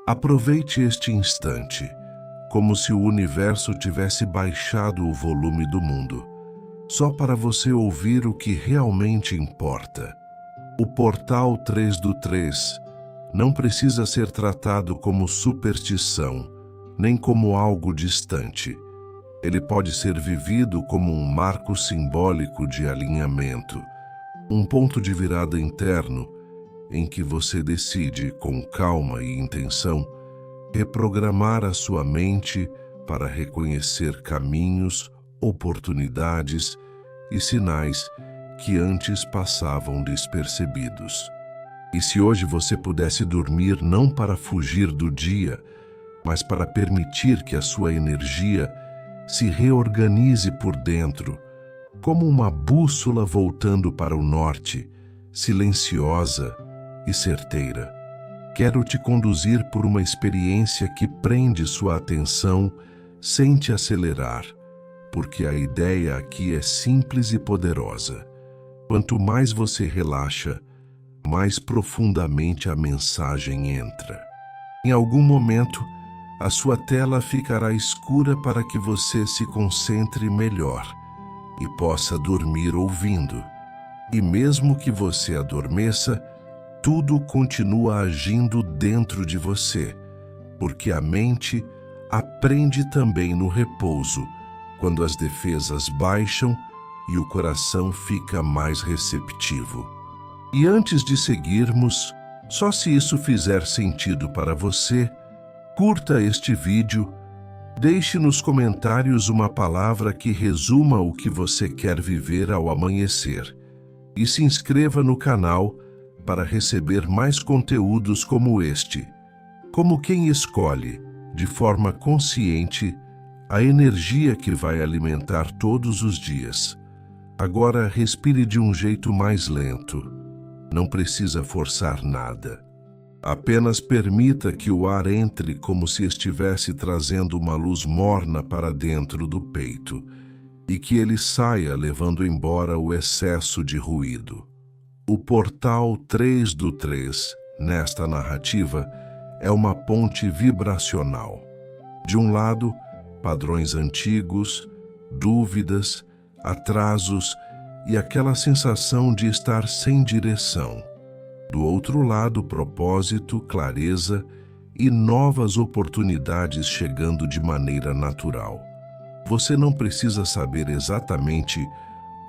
Aproveite este instante, como se o universo tivesse baixado o volume do mundo, só para você ouvir o que realmente importa. O portal 3 do 3 não precisa ser tratado como superstição, nem como algo distante. Ele pode ser vivido como um marco simbólico de alinhamento, um ponto de virada interno em que você decide, com calma e intenção, reprogramar a sua mente para reconhecer caminhos, oportunidades e sinais que antes passavam despercebidos. E se hoje você pudesse dormir não para fugir do dia, mas para permitir que a sua energia se reorganize por dentro, como uma bússola voltando para o norte, silenciosa e certeira. Quero te conduzir por uma experiência que prende sua atenção sem te acelerar, porque a ideia aqui é simples e poderosa. Quanto mais você relaxa, mais profundamente a mensagem entra. Em algum momento, a sua tela ficará escura para que você se concentre melhor e possa dormir ouvindo. E mesmo que você adormeça, tudo continua agindo dentro de você, porque a mente aprende também no repouso, quando as defesas baixam e o coração fica mais receptivo. E antes de seguirmos, só se isso fizer sentido para você, curta este vídeo, deixe nos comentários uma palavra que resuma o que você quer viver ao amanhecer e se inscreva no canal para receber mais conteúdos como este, como quem escolhe, de forma consciente, a energia que vai alimentar todos os dias. Agora respire de um jeito mais lento. Não precisa forçar nada. Apenas permita que o ar entre como se estivesse trazendo uma luz morna para dentro do peito e que ele saia levando embora o excesso de ruído. O portal 3 do 3, nesta narrativa, é uma ponte vibracional. De um lado, padrões antigos, dúvidas, atrasos e aquela sensação de estar sem direção. Do outro lado, propósito, clareza e novas oportunidades chegando de maneira natural. Você não precisa saber exatamente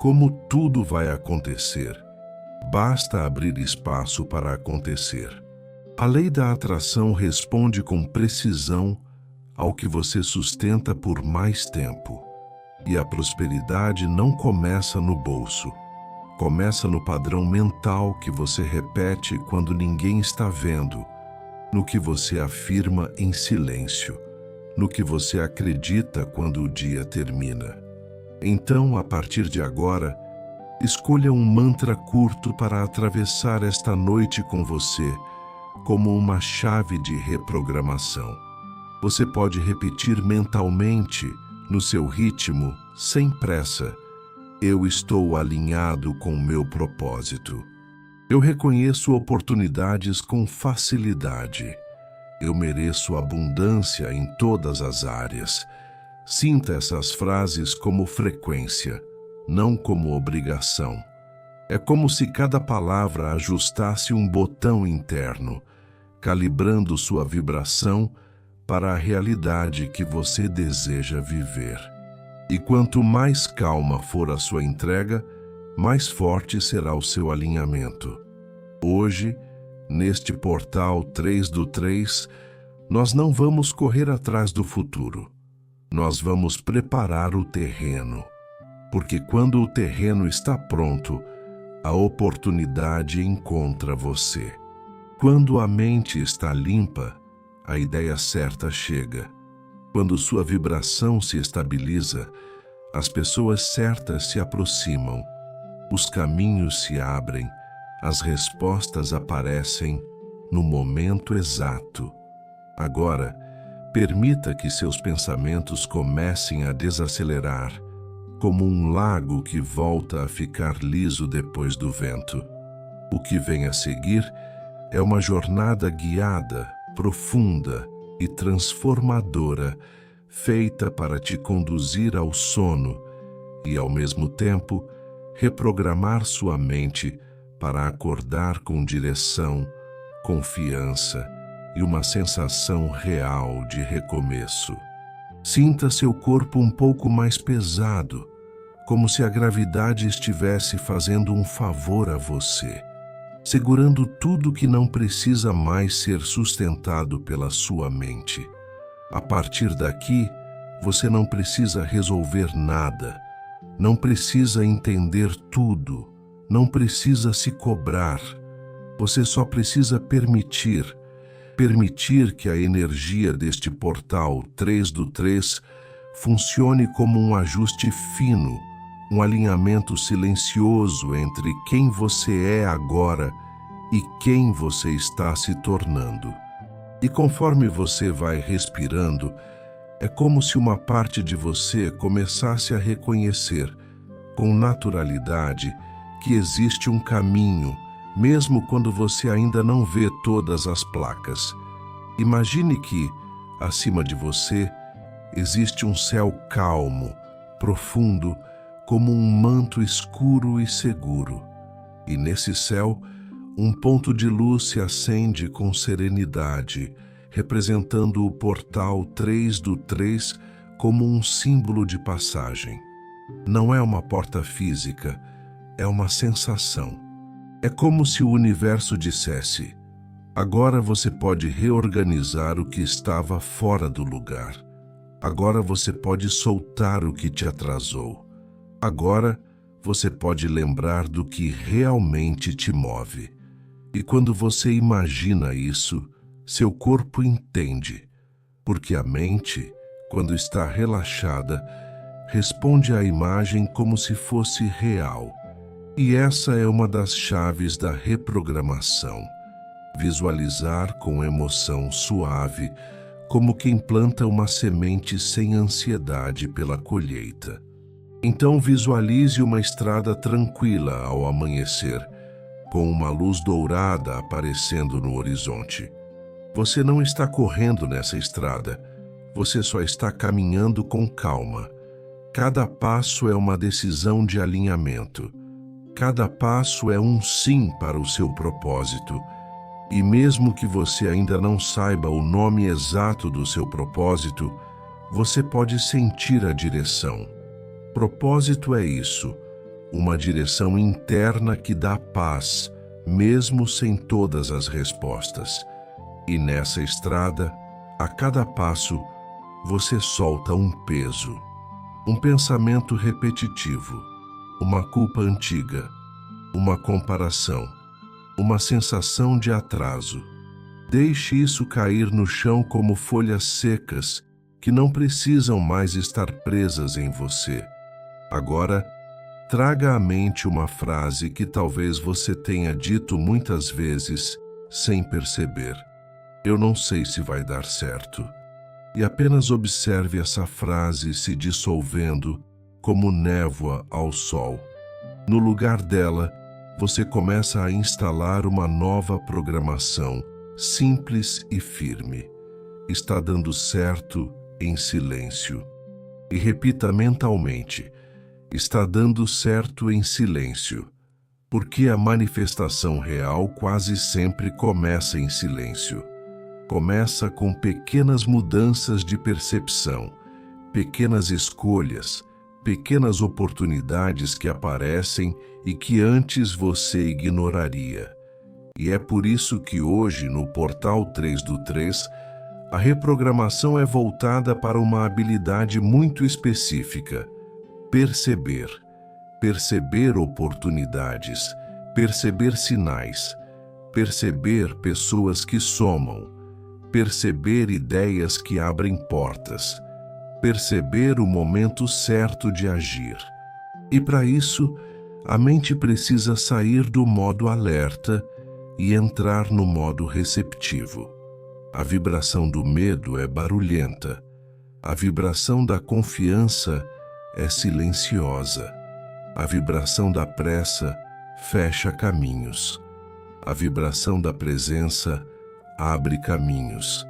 como tudo vai acontecer. Basta abrir espaço para acontecer. A lei da atração responde com precisão ao que você sustenta por mais tempo. E a prosperidade não começa no bolso. Começa no padrão mental que você repete quando ninguém está vendo, no que você afirma em silêncio, no que você acredita quando o dia termina. Então, a partir de agora, escolha um mantra curto para atravessar esta noite com você, como uma chave de reprogramação. Você pode repetir mentalmente, no seu ritmo, sem pressa: eu estou alinhado com o meu propósito. Eu reconheço oportunidades com facilidade. Eu mereço abundância em todas as áreas. Sinta essas frases como frequência, não como obrigação. É como se cada palavra ajustasse um botão interno, calibrando sua vibração para a realidade que você deseja viver. E quanto mais calma for a sua entrega, mais forte será o seu alinhamento. Hoje, neste portal 3 do 3, nós não vamos correr atrás do futuro. Nós vamos preparar o terreno. Porque quando o terreno está pronto, a oportunidade encontra você. Quando a mente está limpa, a ideia certa chega. Quando sua vibração se estabiliza, as pessoas certas se aproximam, os caminhos se abrem, as respostas aparecem no momento exato. Agora, permita que seus pensamentos comecem a desacelerar, como um lago que volta a ficar liso depois do vento. O que vem a seguir é uma jornada guiada, profunda e transformadora, feita para te conduzir ao sono e, ao mesmo tempo, reprogramar sua mente para acordar com direção, confiança e uma sensação real de recomeço. Sinta seu corpo um pouco mais pesado, como se a gravidade estivesse fazendo um favor a você, segurando tudo que não precisa mais ser sustentado pela sua mente. A partir daqui, você não precisa resolver nada, não precisa entender tudo, não precisa se cobrar. Você só precisa permitir que a energia deste portal 3 do 3 funcione como um ajuste fino, um alinhamento silencioso entre quem você é agora e quem você está se tornando. E conforme você vai respirando, é como se uma parte de você começasse a reconhecer, com naturalidade, que existe um caminho, mesmo quando você ainda não vê todas as placas. Imagine que, acima de você, existe um céu calmo, profundo, como um manto escuro e seguro. E nesse céu, um ponto de luz se acende com serenidade, representando o portal 3 do 3 como um símbolo de passagem. Não é uma porta física, é uma sensação. É como se o universo dissesse: agora você pode reorganizar o que estava fora do lugar. Agora você pode soltar o que te atrasou. Agora você pode lembrar do que realmente te move. E quando você imagina isso, seu corpo entende, porque a mente, quando está relaxada, responde à imagem como se fosse real. E essa é uma das chaves da reprogramação. Visualizar com emoção suave, como quem planta uma semente sem ansiedade pela colheita. Então visualize uma estrada tranquila ao amanhecer, com uma luz dourada aparecendo no horizonte. Você não está correndo nessa estrada, você só está caminhando com calma. Cada passo é uma decisão de alinhamento. Cada passo é um sim para o seu propósito. E mesmo que você ainda não saiba o nome exato do seu propósito, você pode sentir a direção. Propósito é isso, uma direção interna que dá paz, mesmo sem todas as respostas. E nessa estrada, a cada passo, você solta um peso, um pensamento repetitivo, uma culpa antiga, uma comparação, uma sensação de atraso. Deixe isso cair no chão como folhas secas que não precisam mais estar presas em você. Agora, traga à mente uma frase que talvez você tenha dito muitas vezes sem perceber. Eu não sei se vai dar certo. E apenas observe essa frase se dissolvendo como névoa ao sol. No lugar dela, você começa a instalar uma nova programação, simples e firme. Está dando certo em silêncio. E repita mentalmente: está dando certo em silêncio. Porque a manifestação real quase sempre começa em silêncio. Começa com pequenas mudanças de percepção, pequenas escolhas, pequenas oportunidades que aparecem e que antes você ignoraria. E é por isso que hoje, no Portal 3 do 3, a reprogramação é voltada para uma habilidade muito específica: perceber. Perceber oportunidades, perceber sinais, perceber pessoas que somam, perceber ideias que abrem portas, perceber o momento certo de agir. E para isso, a mente precisa sair do modo alerta e entrar no modo receptivo. A vibração do medo é barulhenta. A vibração da confiança é silenciosa. A vibração da pressa fecha caminhos. A vibração da presença abre caminhos.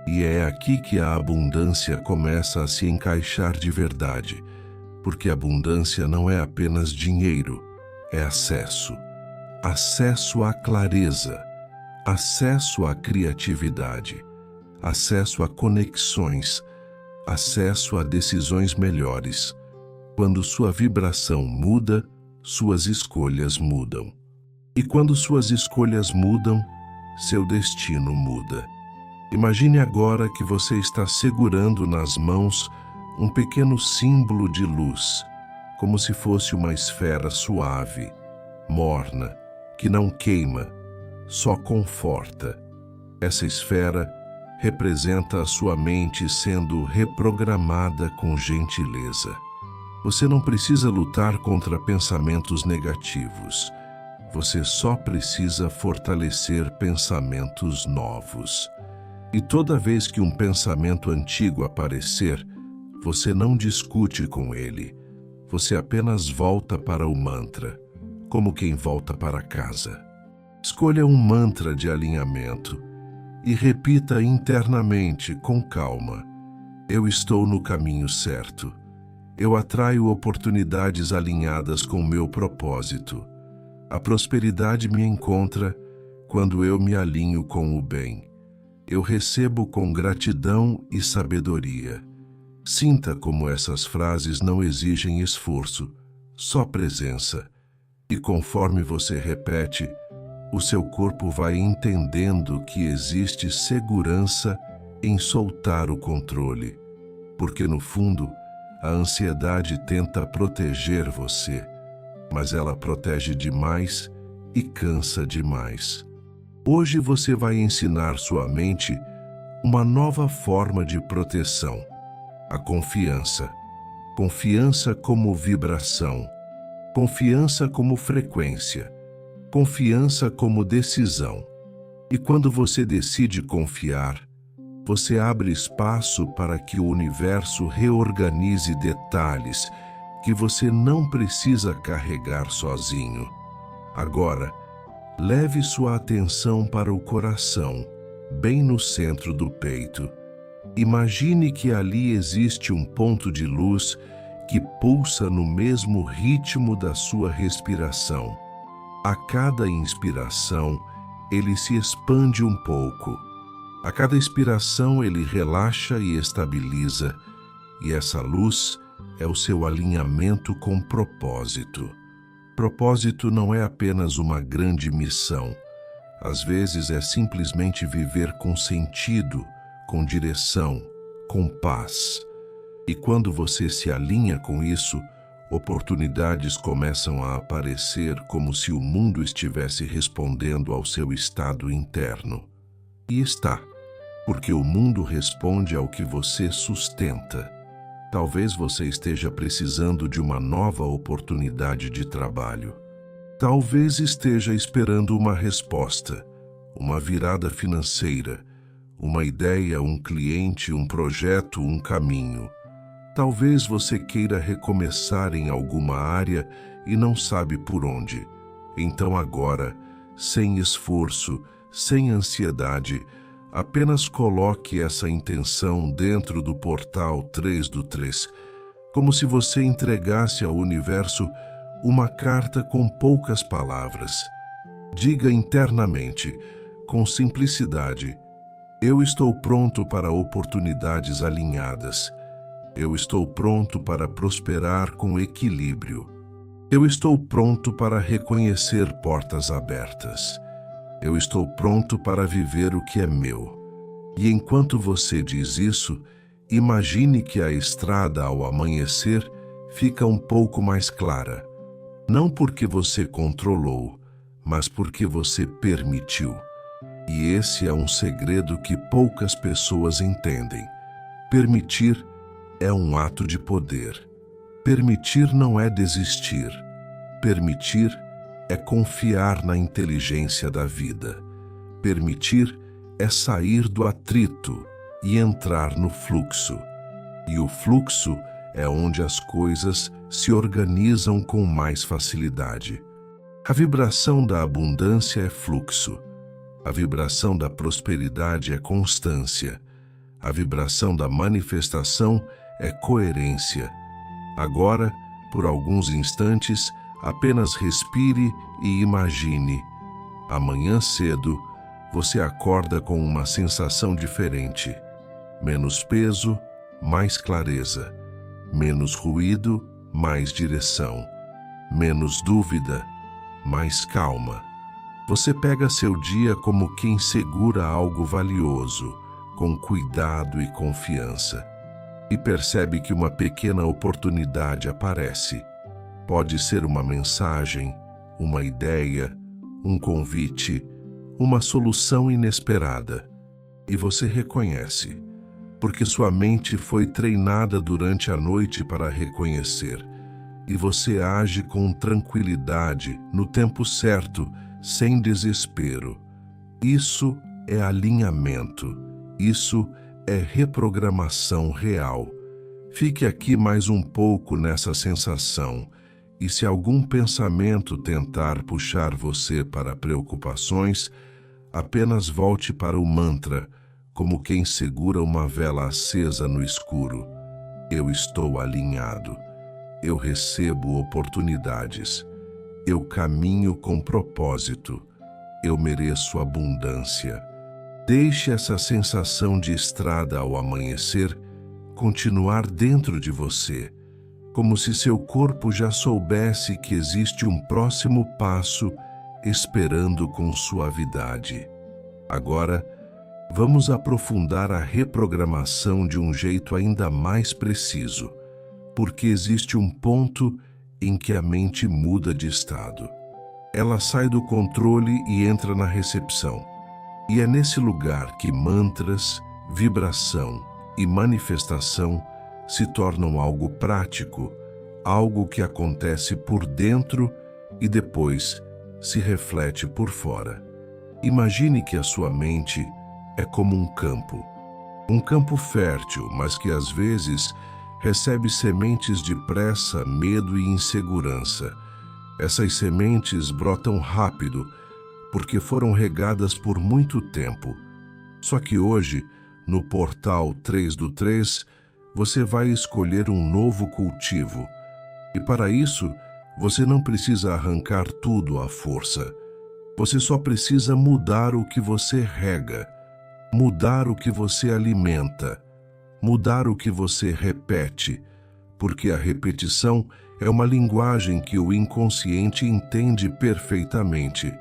E é aqui que a abundância começa a se encaixar de verdade, porque abundância não é apenas dinheiro, é acesso. Acesso à clareza, acesso à criatividade, acesso a conexões, acesso a decisões melhores. Quando sua vibração muda, suas escolhas mudam. E quando suas escolhas mudam, seu destino muda. Imagine agora que você está segurando nas mãos um pequeno símbolo de luz, como se fosse uma esfera suave, morna, que não queima, só conforta. Essa esfera representa a sua mente sendo reprogramada com gentileza. Você não precisa lutar contra pensamentos negativos. Você só precisa fortalecer pensamentos novos. E toda vez que um pensamento antigo aparecer, você não discute com ele. Você apenas volta para o mantra, como quem volta para casa. Escolha um mantra de alinhamento e repita internamente com calma: eu estou no caminho certo. Eu atraio oportunidades alinhadas com o meu propósito. A prosperidade me encontra quando eu me alinho com o bem. Eu recebo com gratidão e sabedoria. Sinta como essas frases não exigem esforço, só presença. E conforme você repete, o seu corpo vai entendendo que existe segurança em soltar o controle. Porque no fundo, a ansiedade tenta proteger você, mas ela protege demais e cansa demais. Hoje você vai ensinar sua mente uma nova forma de proteção: a confiança. Confiança como vibração, confiança como frequência, confiança como decisão. E quando você decide confiar, você abre espaço para que o universo reorganize detalhes que você não precisa carregar sozinho. Agora, leve sua atenção para o coração, bem no centro do peito. Imagine que ali existe um ponto de luz que pulsa no mesmo ritmo da sua respiração. A cada inspiração, ele se expande um pouco. A cada expiração, ele relaxa e estabiliza, e essa luz é o seu alinhamento com propósito. Propósito não é apenas uma grande missão. Às vezes é simplesmente viver com sentido, com direção, com paz. E quando você se alinha com isso, oportunidades começam a aparecer como se o mundo estivesse respondendo ao seu estado interno. E está, porque o mundo responde ao que você sustenta. Talvez você esteja precisando de uma nova oportunidade de trabalho. Talvez esteja esperando uma resposta, uma virada financeira, uma ideia, um cliente, um projeto, um caminho. Talvez você queira recomeçar em alguma área e não sabe por onde. Então agora, sem esforço, sem ansiedade, apenas coloque essa intenção dentro do portal 3 do 3, como se você entregasse ao universo uma carta com poucas palavras. Diga internamente, com simplicidade: eu estou pronto para oportunidades alinhadas. Eu estou pronto para prosperar com equilíbrio. Eu estou pronto para reconhecer portas abertas. Eu estou pronto para viver o que é meu. E enquanto você diz isso, imagine que a estrada ao amanhecer fica um pouco mais clara. Não porque você controlou, mas porque você permitiu. E esse é um segredo que poucas pessoas entendem. Permitir é um ato de poder. Permitir não é desistir. Permitir é confiar na inteligência da vida. Permitir é sair do atrito e entrar no fluxo. E o fluxo é onde as coisas se organizam com mais facilidade. A vibração da abundância é fluxo. A vibração da prosperidade é constância. A vibração da manifestação é coerência. Agora, por alguns instantes, apenas respire e imagine. Amanhã cedo, você acorda com uma sensação diferente. Menos peso, mais clareza. Menos ruído, mais direção. Menos dúvida, mais calma. Você pega seu dia como quem segura algo valioso, com cuidado e confiança, e percebe que uma pequena oportunidade aparece. Pode ser uma mensagem, uma ideia, um convite, uma solução inesperada. E você reconhece, porque sua mente foi treinada durante a noite para reconhecer. E você age com tranquilidade, no tempo certo, sem desespero. Isso é alinhamento. Isso é reprogramação real. Fique aqui mais um pouco nessa sensação, e se algum pensamento tentar puxar você para preocupações, apenas volte para o mantra, como quem segura uma vela acesa no escuro. Eu estou alinhado. Eu recebo oportunidades. Eu caminho com propósito. Eu mereço abundância. Deixe essa sensação de estrada ao amanhecer continuar dentro de você, como se seu corpo já soubesse que existe um próximo passo esperando com suavidade. Agora, vamos aprofundar a reprogramação de um jeito ainda mais preciso, porque existe um ponto em que a mente muda de estado. Ela sai do controle e entra na recepção. E é nesse lugar que mantras, vibração e manifestação se tornam algo prático, algo que acontece por dentro e depois se reflete por fora. Imagine que a sua mente é como um campo fértil, mas que às vezes recebe sementes de pressa, medo e insegurança. Essas sementes brotam rápido, porque foram regadas por muito tempo. Só que hoje, no portal 3 do 3, você vai escolher um novo cultivo. E para isso, você não precisa arrancar tudo à força. Você só precisa mudar o que você rega, mudar o que você alimenta, mudar o que você repete, porque a repetição é uma linguagem que o inconsciente entende perfeitamente.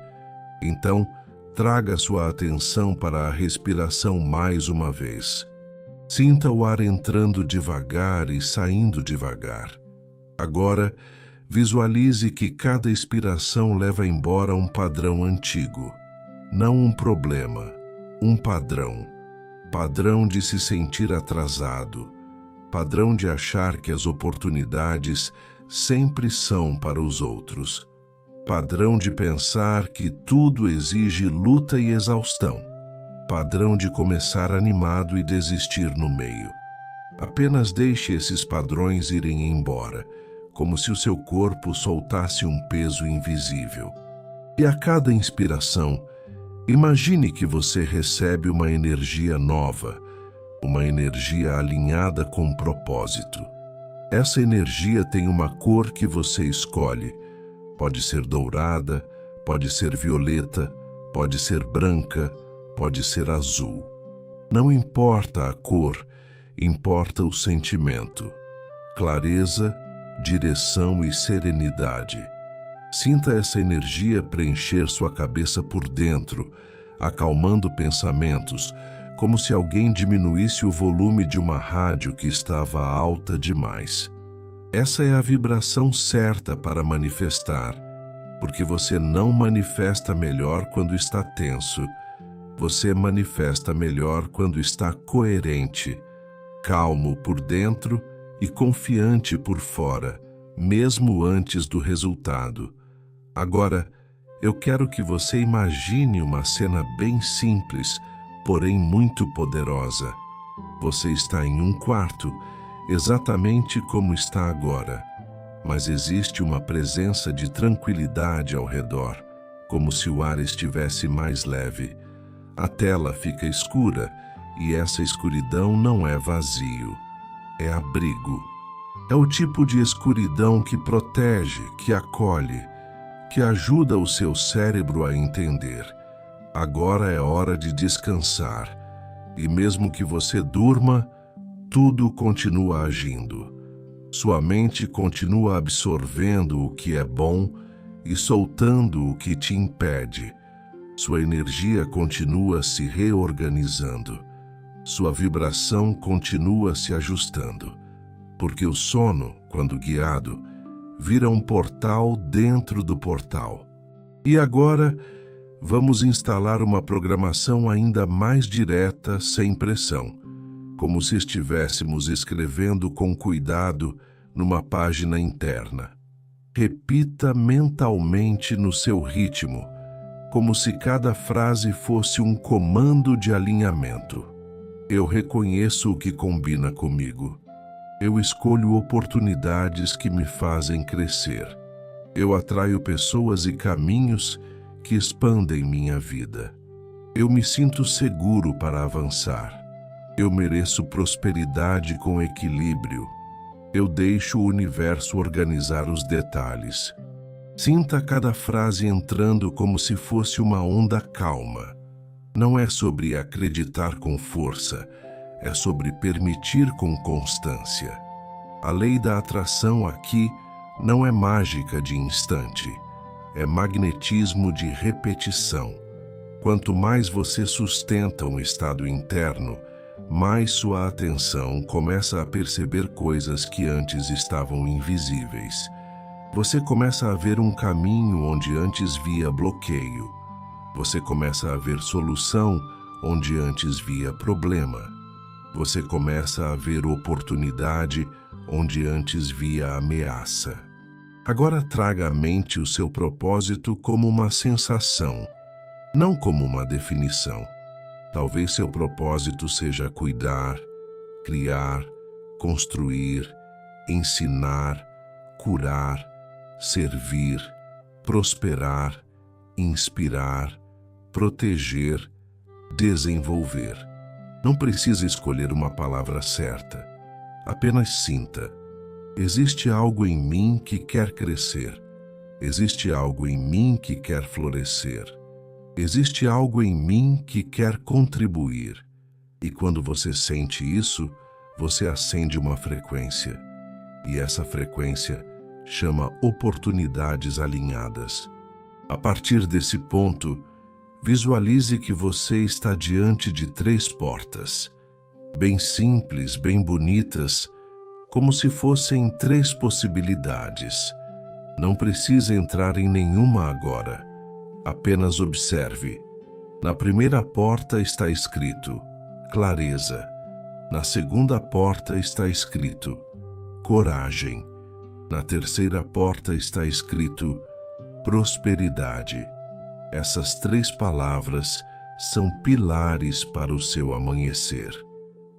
Então, traga sua atenção para a respiração mais uma vez. Sinta o ar entrando devagar e saindo devagar. Agora, visualize que cada expiração leva embora um padrão antigo. Não um problema, um padrão. Padrão de se sentir atrasado. Padrão de achar que as oportunidades sempre são para os outros. Padrão de pensar que tudo exige luta e exaustão. Padrão de começar animado e desistir no meio. Apenas deixe esses padrões irem embora, como se o seu corpo soltasse um peso invisível. E a cada inspiração, imagine que você recebe uma energia nova, uma energia alinhada com propósito. Essa energia tem uma cor que você escolhe. Pode ser dourada, pode ser violeta, pode ser branca, pode ser azul. Não importa a cor, importa o sentimento. Clareza, direção e serenidade. Sinta essa energia preencher sua cabeça por dentro, acalmando pensamentos, como se alguém diminuísse o volume de uma rádio que estava alta demais. Essa é a vibração certa para manifestar, porque você não manifesta melhor quando está tenso. Você manifesta melhor quando está coerente, calmo por dentro e confiante por fora, mesmo antes do resultado. Agora, eu quero que você imagine uma cena bem simples, porém muito poderosa. Você está em um quarto, exatamente como está agora, mas existe uma presença de tranquilidade ao redor, como se o ar estivesse mais leve, A tela fica escura e essa escuridão não é vazio, é abrigo. É o tipo de escuridão que protege, que acolhe, que ajuda o seu cérebro a entender. Agora é hora de descansar, e mesmo que você durma, tudo continua agindo. Sua mente continua absorvendo o que é bom e soltando o que te impede. Sua energia continua se reorganizando. Sua vibração continua se ajustando. Porque o sono, quando guiado, vira um portal dentro do portal. E agora, vamos instalar uma programação ainda mais direta, sem pressão, como se estivéssemos escrevendo com cuidado numa página interna. Repita mentalmente no seu ritmo, como se cada frase fosse um comando de alinhamento. Eu reconheço o que combina comigo. Eu escolho oportunidades que me fazem crescer. Eu atraio pessoas e caminhos que expandem minha vida. Eu me sinto seguro para avançar. Eu mereço prosperidade com equilíbrio. Eu deixo o universo organizar os detalhes. Sinta cada frase entrando como se fosse uma onda calma. Não é sobre acreditar com força, é sobre permitir com constância. A lei da atração aqui não é mágica de instante, é magnetismo de repetição. Quanto mais você sustenta um estado interno, mais sua atenção começa a perceber coisas que antes estavam invisíveis. Você começa a ver um caminho onde antes via bloqueio. Você começa a ver solução onde antes via problema. Você começa a ver oportunidade onde antes via ameaça. Agora traga à mente o seu propósito como uma sensação, não como uma definição. Talvez seu propósito seja cuidar, criar, construir, ensinar, curar, servir, prosperar, inspirar, proteger, desenvolver. Não precisa escolher uma palavra certa. Apenas sinta. Existe algo em mim que quer crescer. Existe algo em mim que quer florescer. Existe algo em mim que quer contribuir. E quando você sente isso, você acende uma frequência. E essa frequência chama oportunidades alinhadas. A partir desse ponto, visualize que você está diante de 3 portas, bem simples, bem bonitas, como se fossem 3 possibilidades. Não precisa entrar em nenhuma agora. Apenas observe. Na primeira porta está escrito clareza. Na segunda porta está escrito coragem. Na terceira porta está escrito prosperidade. Essas 3 palavras são pilares para o seu amanhecer,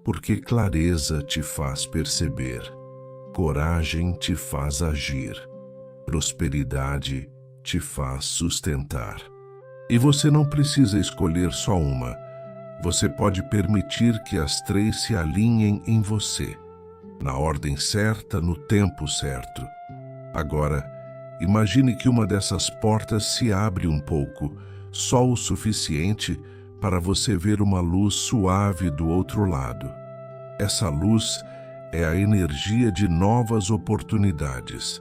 porque clareza te faz perceber, coragem te faz agir, prosperidade te faz sustentar. E você não precisa escolher só uma. Você pode permitir que as 3 se alinhem em você, na ordem certa, no tempo certo. Agora, imagine que uma dessas portas se abre um pouco, só o suficiente para você ver uma luz suave do outro lado. Essa luz é a energia de novas oportunidades.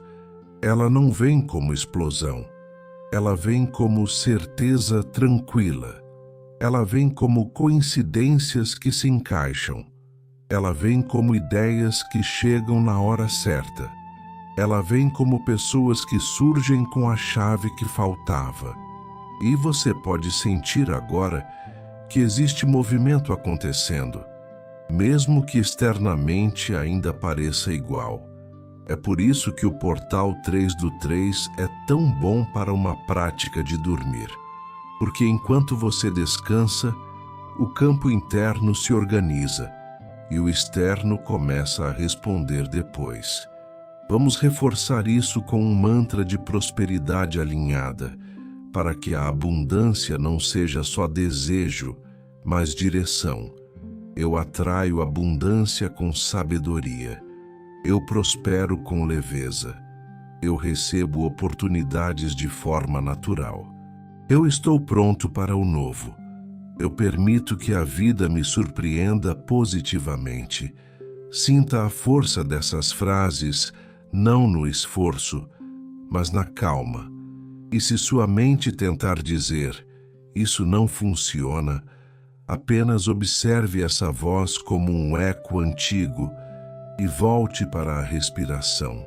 Ela não vem como explosão. Ela vem como certeza tranquila. Ela vem como coincidências que se encaixam. Ela vem como ideias que chegam na hora certa. Ela vem como pessoas que surgem com a chave que faltava. E você pode sentir agora que existe movimento acontecendo, mesmo que externamente ainda pareça igual. É por isso que o portal 3 do 3 é tão bom para uma prática de dormir. Porque enquanto você descansa, o campo interno se organiza e o externo começa a responder depois. Vamos reforçar isso com um mantra de prosperidade alinhada, para que a abundância não seja só desejo, mas direção. Eu atraio abundância com sabedoria. Eu prospero com leveza. Eu recebo oportunidades de forma natural. Eu estou pronto para o novo. Eu permito que a vida me surpreenda positivamente. Sinta a força dessas frases, não no esforço, mas na calma. E se sua mente tentar dizer, isso não funciona, apenas observe essa voz como um eco antigo e volte para a respiração.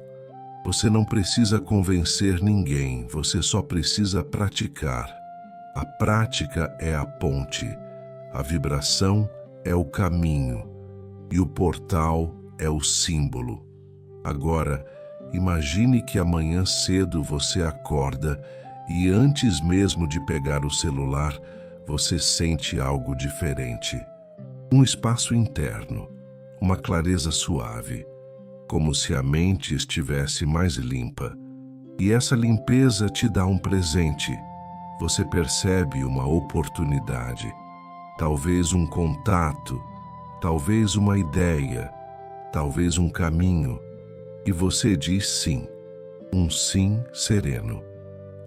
Você não precisa convencer ninguém, você só precisa praticar. A prática é a ponte, a vibração é o caminho e o portal é o símbolo. Agora, imagine que amanhã cedo você acorda e antes mesmo de pegar o celular, você sente algo diferente. Um espaço interno, uma clareza suave, como se a mente estivesse mais limpa. E essa limpeza te dá um presente. Você percebe uma oportunidade, talvez um contato, talvez uma ideia, talvez um caminho. E você diz sim, um sim sereno.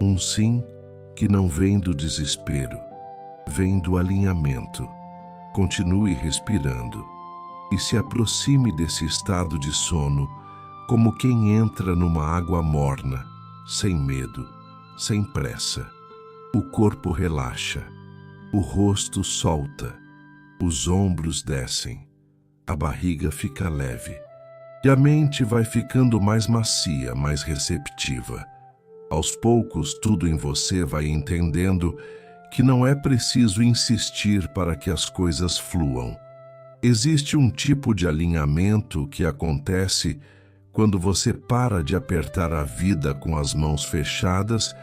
Um sim que não vem do desespero, vem do alinhamento. Continue respirando e se aproxime desse estado de sono como quem entra numa água morna, sem medo, sem pressa. O corpo relaxa, o rosto solta, os ombros descem, a barriga fica leve e a mente vai ficando mais macia, mais receptiva. Aos poucos, tudo em você vai entendendo que não é preciso insistir para que as coisas fluam. Existe um tipo de alinhamento que acontece quando você para de apertar a vida com as mãos fechadas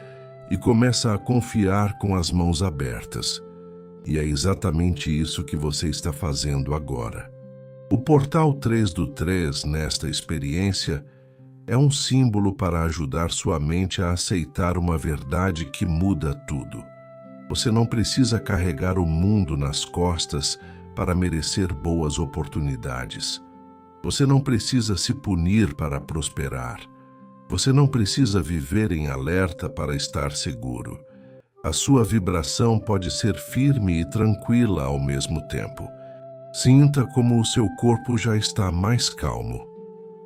e começa a confiar com as mãos abertas. E é exatamente isso que você está fazendo agora. O portal 3 do 3, nesta experiência, é um símbolo para ajudar sua mente a aceitar uma verdade que muda tudo. Você não precisa carregar o mundo nas costas para merecer boas oportunidades. Você não precisa se punir para prosperar. Você não precisa viver em alerta para estar seguro. A sua vibração pode ser firme e tranquila ao mesmo tempo. Sinta como o seu corpo já está mais calmo.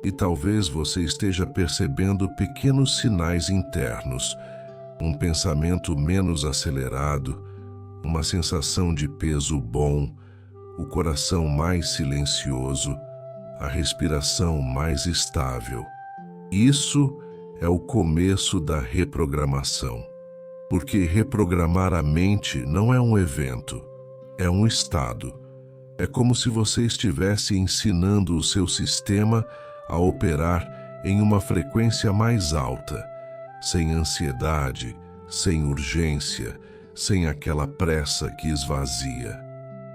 E talvez você esteja percebendo pequenos sinais internos, um pensamento menos acelerado, uma sensação de peso bom, o coração mais silencioso, a respiração mais estável. Isso é o começo da reprogramação, porque reprogramar a mente não é um evento, é um estado. É como se você estivesse ensinando o seu sistema a operar em uma frequência mais alta, sem ansiedade, sem urgência, sem aquela pressa que esvazia.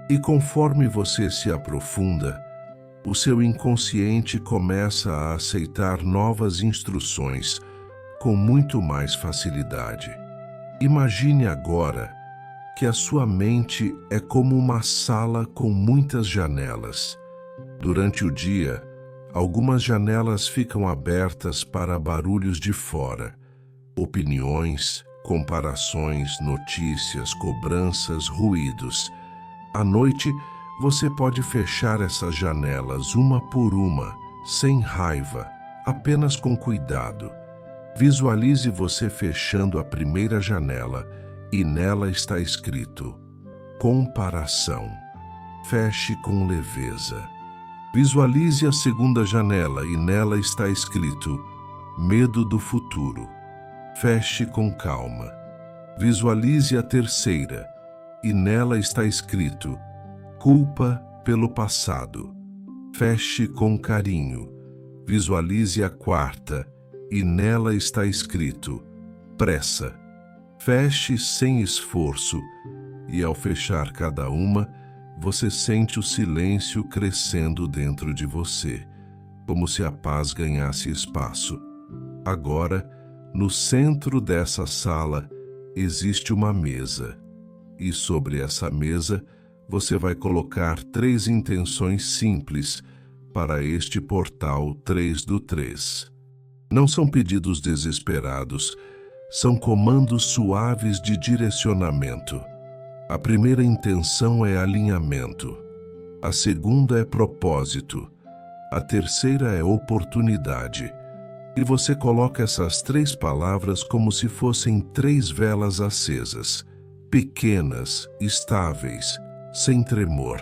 E conforme você se aprofunda, o seu inconsciente começa a aceitar novas instruções com muito mais facilidade. Imagine agora que a sua mente é como uma sala com muitas janelas. Durante o dia, algumas janelas ficam abertas para barulhos de fora, opiniões, comparações, notícias, cobranças, ruídos. À noite, você pode fechar essas janelas uma por uma, sem raiva, apenas com cuidado. Visualize você fechando a primeira janela e nela está escrito: comparação. Feche com leveza. Visualize a segunda janela e nela está escrito: medo do futuro. Feche com calma. Visualize a terceira e nela está escrito: culpa pelo passado. Feche com carinho. Visualize a quarta e nela está escrito: pressa. Feche sem esforço e ao fechar cada uma, você sente o silêncio crescendo dentro de você, como se a paz ganhasse espaço. Agora, no centro dessa sala, existe uma mesa, e sobre essa mesa você vai colocar 3 intenções simples para este portal 3 do 3. Não são pedidos desesperados, são comandos suaves de direcionamento. A primeira intenção é alinhamento, a segunda é propósito, a terceira é oportunidade. E você coloca essas 3 palavras como se fossem 3 velas acesas, pequenas, estáveis, sem tremor.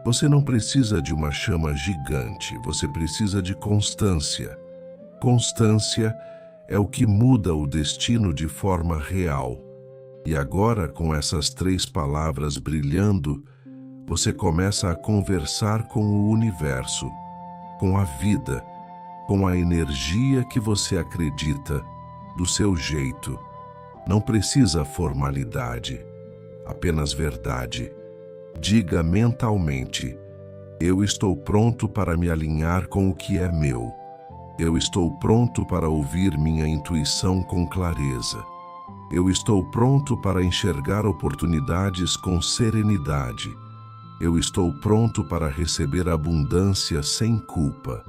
Você não precisa de uma chama gigante, você precisa de constância. Constância é o que muda o destino de forma real. E agora, com essas 3 palavras brilhando, você começa a conversar com o universo, com a vida, com a energia que você acredita, do seu jeito. Não precisa formalidade, apenas verdade. Diga mentalmente: eu estou pronto para me alinhar com o que é meu. Eu estou pronto para ouvir minha intuição com clareza. Eu estou pronto para enxergar oportunidades com serenidade. Eu estou pronto para receber abundância sem culpa.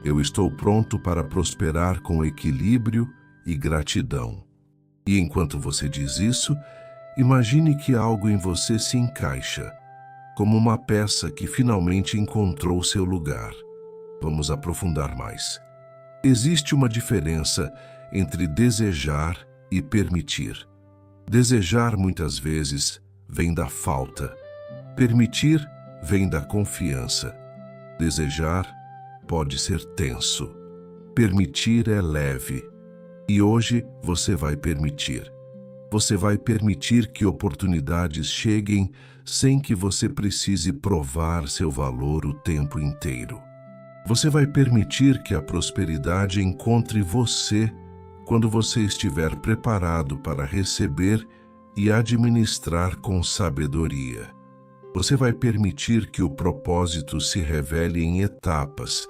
Eu estou pronto para prosperar com equilíbrio e gratidão. E enquanto você diz isso, imagine que algo em você se encaixa, como uma peça que finalmente encontrou seu lugar. Vamos aprofundar mais. Existe uma diferença entre desejar e permitir. Desejar, muitas vezes, vem da falta. Permitir vem da confiança. Desejar pode ser tenso. Permitir é leve. E hoje você vai permitir. Você vai permitir que oportunidades cheguem sem que você precise provar seu valor o tempo inteiro. Você vai permitir que a prosperidade encontre você quando você estiver preparado para receber e administrar com sabedoria. Você vai permitir que o propósito se revele em etapas,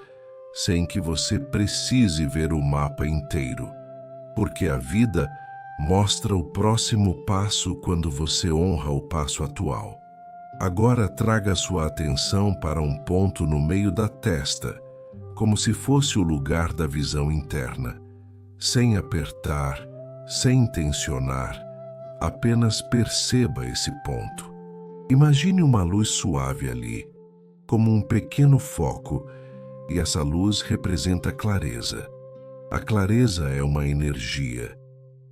sem que você precise ver o mapa inteiro. Porque a vida mostra o próximo passo quando você honra o passo atual. Agora traga sua atenção para um ponto no meio da testa, como se fosse o lugar da visão interna. Sem apertar, sem tensionar, apenas perceba esse ponto. Imagine uma luz suave ali, como um pequeno foco, e essa luz representa clareza. A clareza é uma energia.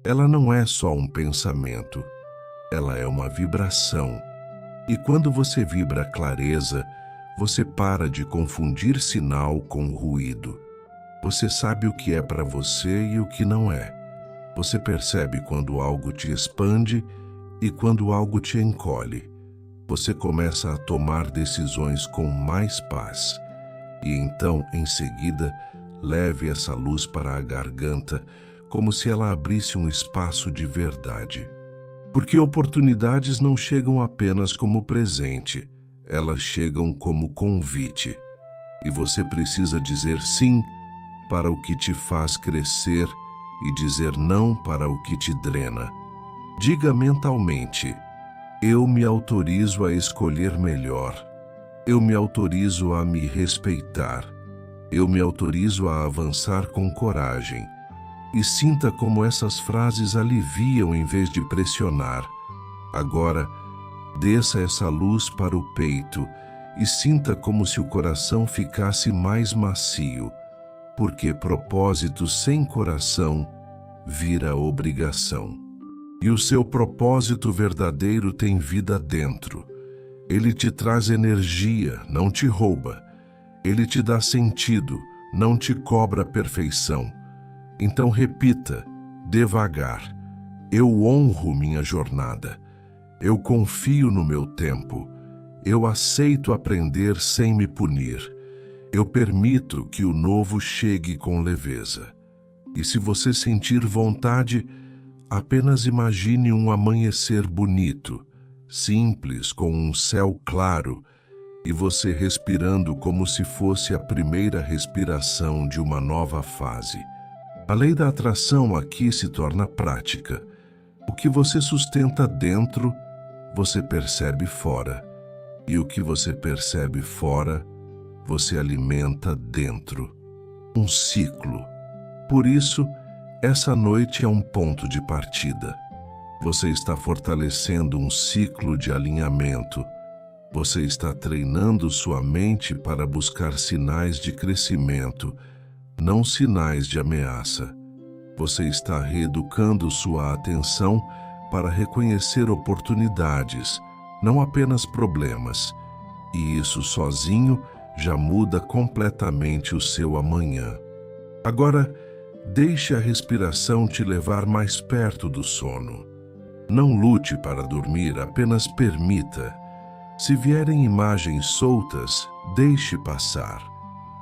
Ela não é só um pensamento, ela é uma vibração. E quando você vibra clareza, você para de confundir sinal com ruído. Você sabe o que é para você e o que não é. Você percebe quando algo te expande e quando algo te encolhe. Você começa a tomar decisões com mais paz. E então, em seguida, leve essa luz para a garganta, como se ela abrisse um espaço de verdade. Porque oportunidades não chegam apenas como presente, elas chegam como convite. E você precisa dizer sim para o que te faz crescer e dizer não para o que te drena. Diga mentalmente: eu me autorizo a escolher melhor. Eu me autorizo a me respeitar. Eu me autorizo a avançar com coragem. E sinta como essas frases aliviam em vez de pressionar. Agora, desça essa luz para o peito e sinta como se o coração ficasse mais macio, porque propósito sem coração vira obrigação. E o seu propósito verdadeiro tem vida dentro. Ele te traz energia, não te rouba. Ele te dá sentido, não te cobra perfeição. Então repita, devagar: eu honro minha jornada. Eu confio no meu tempo. Eu aceito aprender sem me punir. Eu permito que o novo chegue com leveza. E se você sentir vontade, apenas imagine um amanhecer bonito, simples, com um céu claro, e você respirando como se fosse a primeira respiração de uma nova fase. A lei da atração aqui se torna prática. O que você sustenta dentro, você percebe fora. E o que você percebe fora, você alimenta dentro. Um ciclo. Por isso, essa noite é um ponto de partida. Você está fortalecendo um ciclo de alinhamento. Você está treinando sua mente para buscar sinais de crescimento, não sinais de ameaça. Você está reeducando sua atenção para reconhecer oportunidades, não apenas problemas. E isso sozinho já muda completamente o seu amanhã. Agora, deixe a respiração te levar mais perto do sono. Não lute para dormir, apenas permita. Se vierem imagens soltas, deixe passar.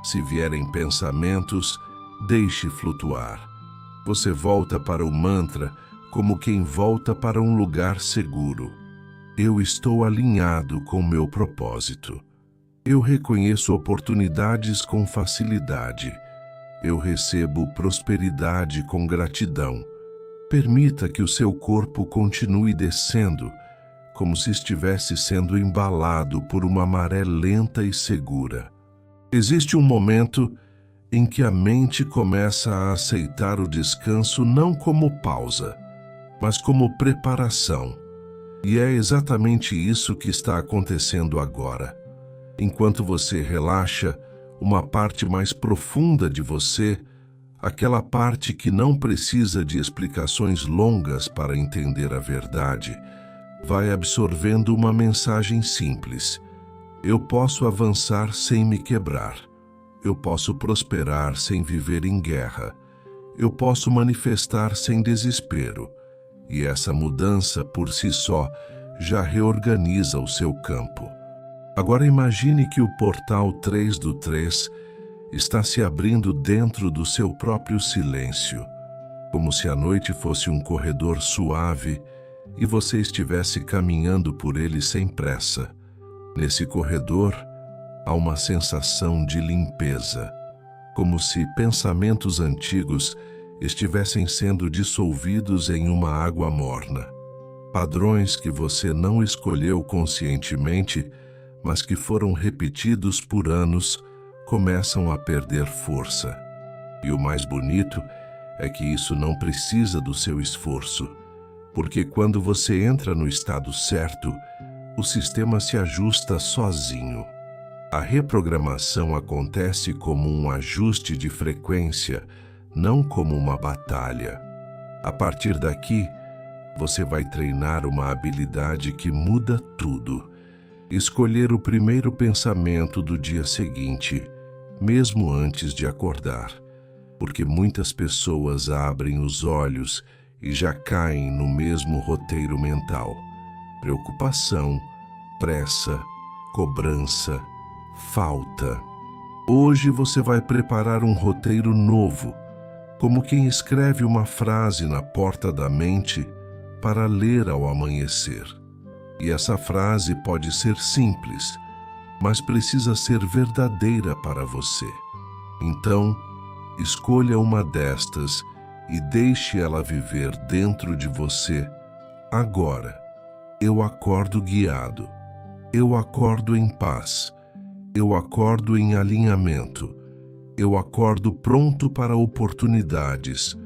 Se vierem pensamentos, deixe flutuar. Você volta para o mantra como quem volta para um lugar seguro. Eu estou alinhado com meu propósito. Eu reconheço oportunidades com facilidade. Eu recebo prosperidade com gratidão. Permita que o seu corpo continue descendo, como se estivesse sendo embalado por uma maré lenta e segura. Existe um momento em que a mente começa a aceitar o descanso não como pausa, mas como preparação. E é exatamente isso que está acontecendo agora. Enquanto você relaxa, uma parte mais profunda de você, aquela parte que não precisa de explicações longas para entender a verdade, vai absorvendo uma mensagem simples. Eu posso avançar sem me quebrar. Eu posso prosperar sem viver em guerra. Eu posso manifestar sem desespero. E essa mudança, por si só, já reorganiza o seu campo. Agora imagine que o portal 3 do 3 está se abrindo dentro do seu próprio silêncio, como se a noite fosse um corredor suave e você estivesse caminhando por ele sem pressa. Nesse corredor, há uma sensação de limpeza, como se pensamentos antigos estivessem sendo dissolvidos em uma água morna. Padrões que você não escolheu conscientemente, mas que foram repetidos por anos, começam a perder força. E o mais bonito é que isso não precisa do seu esforço, porque quando você entra no estado certo, o sistema se ajusta sozinho. A reprogramação acontece como um ajuste de frequência, não como uma batalha. A partir daqui, você vai treinar uma habilidade que muda tudo. Escolher o primeiro pensamento do dia seguinte, mesmo antes de acordar, porque muitas pessoas abrem os olhos e já caem no mesmo roteiro mental. Preocupação, pressa, cobrança, falta. Hoje você vai preparar um roteiro novo, como quem escreve uma frase na porta da mente para ler ao amanhecer. E essa frase pode ser simples, mas precisa ser verdadeira para você. Então, escolha uma destas e deixe ela viver dentro de você agora. Eu acordo guiado. Eu acordo em paz. Eu acordo em alinhamento. Eu acordo pronto para oportunidades.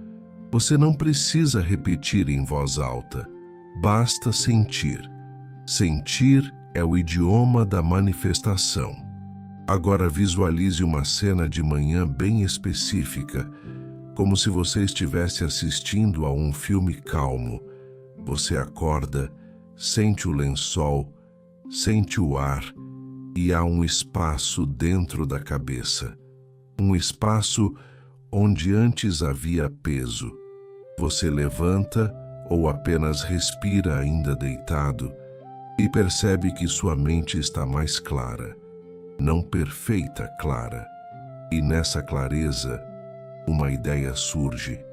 Você não precisa repetir em voz alta. Basta sentir. Sentir é o idioma da manifestação. Agora visualize uma cena de manhã bem específica, como se você estivesse assistindo a um filme calmo. Você acorda, sente o lençol, sente o ar e há um espaço dentro da cabeça. Um espaço onde antes havia peso. Você levanta ou apenas respira ainda deitado e percebe que sua mente está mais clara, não perfeita, clara. E nessa clareza, uma ideia surge,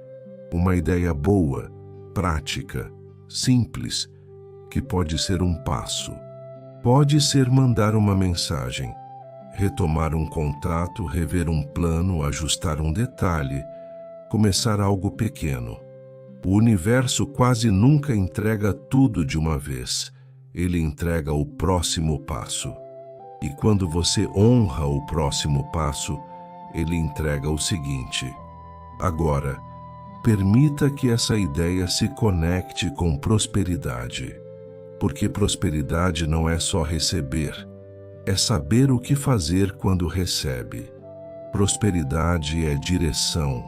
uma ideia boa, prática, simples, que pode ser um passo. Pode ser mandar uma mensagem, retomar um contato, rever um plano, ajustar um detalhe, começar algo pequeno. O universo quase nunca entrega tudo de uma vez. Ele entrega o próximo passo. E quando você honra o próximo passo, ele entrega o seguinte. Agora, permita que essa ideia se conecte com prosperidade. Porque prosperidade não é só receber, é saber o que fazer quando recebe. Prosperidade é direção,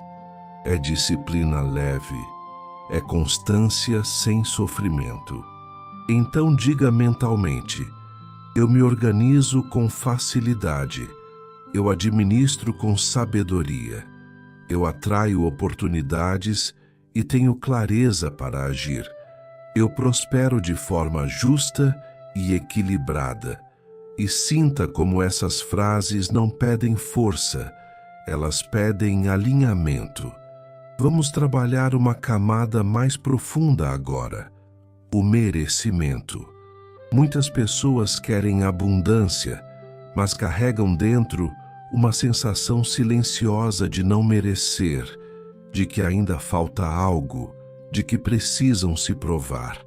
é disciplina leve, é constância sem sofrimento. Então diga mentalmente: eu me organizo com facilidade, eu administro com sabedoria, eu atraio oportunidades e tenho clareza para agir. Eu prospero de forma justa e equilibrada. E sinta como essas frases não pedem força, elas pedem alinhamento. Vamos trabalhar uma camada mais profunda agora: o merecimento. Muitas pessoas querem abundância, mas carregam dentro uma sensação silenciosa de não merecer, de que ainda falta algo, de que precisam se provar.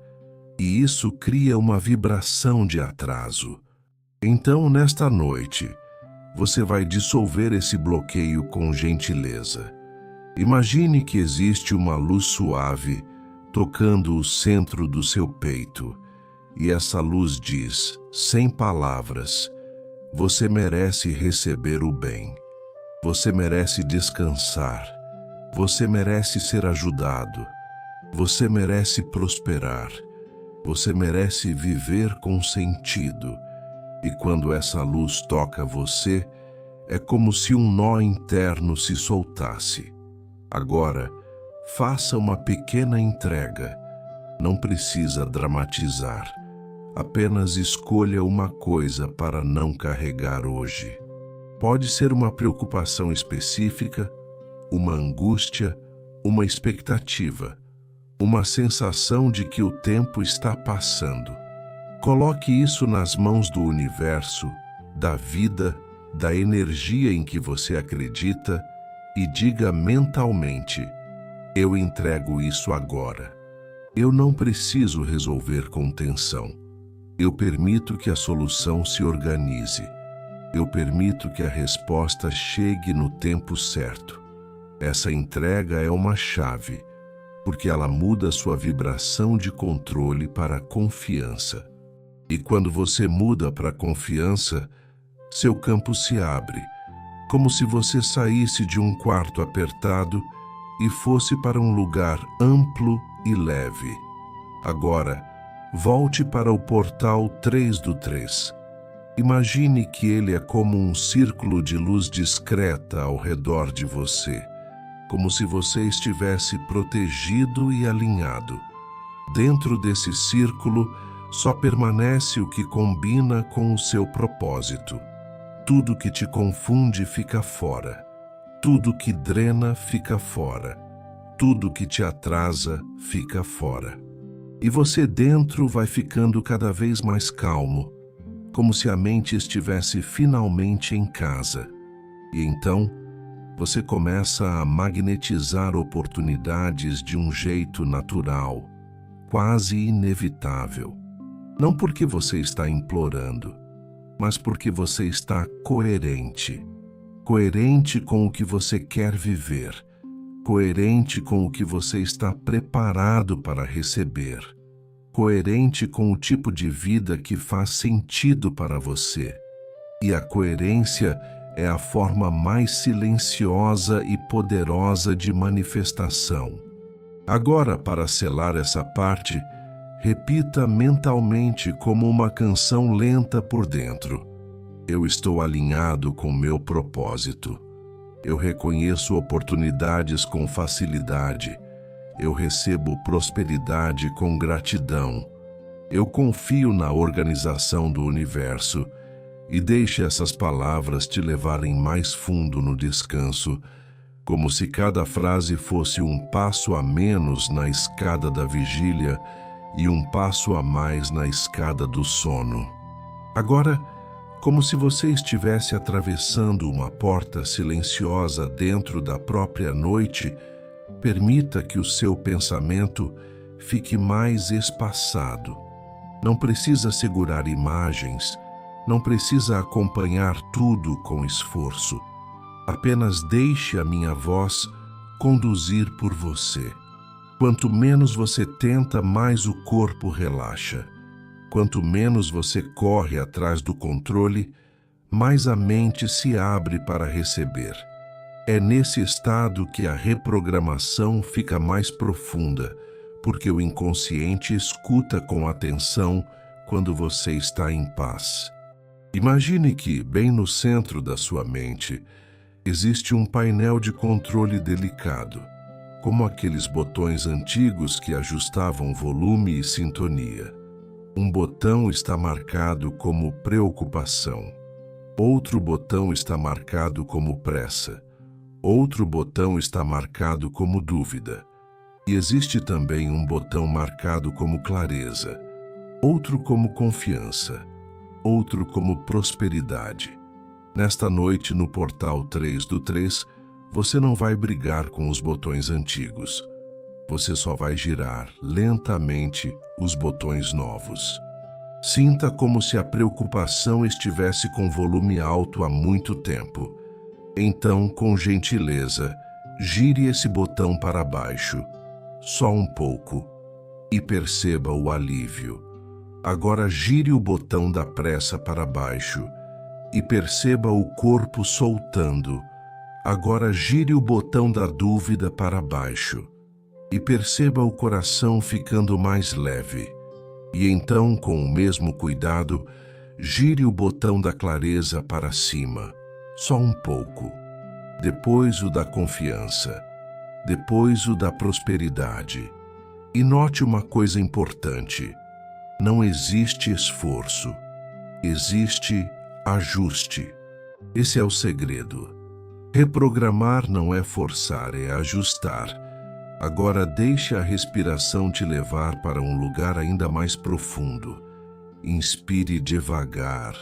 E isso cria uma vibração de atraso. Então, nesta noite, você vai dissolver esse bloqueio com gentileza. Imagine que existe uma luz suave tocando o centro do seu peito, e essa luz diz, sem palavras: você merece receber o bem, você merece descansar, você merece ser ajudado, você merece prosperar, você merece viver com sentido. E quando essa luz toca você, é como se um nó interno se soltasse. Agora, faça uma pequena entrega. Não precisa dramatizar. Apenas escolha uma coisa para não carregar hoje. Pode ser uma preocupação específica, uma angústia, uma expectativa, uma sensação de que o tempo está passando. Coloque isso nas mãos do universo, da vida, da energia em que você acredita e diga mentalmente: eu entrego isso agora. Eu não preciso resolver com tensão. Eu permito que a solução se organize. Eu permito que a resposta chegue no tempo certo. Essa entrega é uma chave, porque ela muda sua vibração de controle para confiança. E quando você muda para confiança, seu campo se abre, como se você saísse de um quarto apertado e fosse para um lugar amplo e leve. Agora, volte para o portal 3 do 3. Imagine que ele é como um círculo de luz discreta ao redor de você, como se você estivesse protegido e alinhado. Dentro desse círculo, só permanece o que combina com o seu propósito. Tudo que te confunde fica fora. Tudo que drena fica fora. Tudo que te atrasa fica fora. E você dentro vai ficando cada vez mais calmo, como se a mente estivesse finalmente em casa. E então, você começa a magnetizar oportunidades de um jeito natural, quase inevitável. Não porque você está implorando, mas porque você está coerente. Coerente com o que você quer viver. Coerente com o que você está preparado para receber. Coerente com o tipo de vida que faz sentido para você. E a coerência é a forma mais silenciosa e poderosa de manifestação. Agora, para selar essa parte, repita mentalmente como uma canção lenta por dentro: eu estou alinhado com meu propósito. Eu reconheço oportunidades com facilidade. Eu recebo prosperidade com gratidão. Eu confio na organização do universo. E deixe essas palavras te levarem mais fundo no descanso, como se cada frase fosse um passo a menos na escada da vigília e um passo a mais na escada do sono. Agora, como se você estivesse atravessando uma porta silenciosa dentro da própria noite, Permita que o seu pensamento fique mais espaçado. Não precisa segurar imagens, não precisa acompanhar tudo com esforço. Apenas deixe a minha voz conduzir por você. Quanto menos você tenta, mais o corpo relaxa. Quanto menos você corre atrás do controle, mais a mente se abre para receber. É nesse estado que a reprogramação fica mais profunda, porque o inconsciente escuta com atenção quando você está em paz. Imagine que, bem no centro da sua mente, existe um painel de controle delicado, como aqueles botões antigos que ajustavam volume e sintonia. Um botão está marcado como preocupação. Outro botão está marcado como pressa. Outro botão está marcado como dúvida. E existe também um botão marcado como clareza. Outro como confiança. Outro como prosperidade. Nesta noite, no portal 3 do 3, você não vai brigar com os botões antigos. Você só vai girar lentamente os botões novos. Sinta como se a preocupação estivesse com volume alto há muito tempo. Então, com gentileza, gire esse botão para baixo, só um pouco, e perceba o alívio. Agora gire o botão da pressa para baixo e perceba o corpo soltando. Agora gire o botão da dúvida para baixo e perceba o coração ficando mais leve. E então, com o mesmo cuidado, gire o botão da clareza para cima, só um pouco. Depois o da confiança. Depois o da prosperidade. E note uma coisa importante. Não existe esforço. Existe ajuste. Esse é o segredo. Reprogramar não é forçar, é ajustar. Agora deixe a respiração te levar para um lugar ainda mais profundo. Inspire devagar,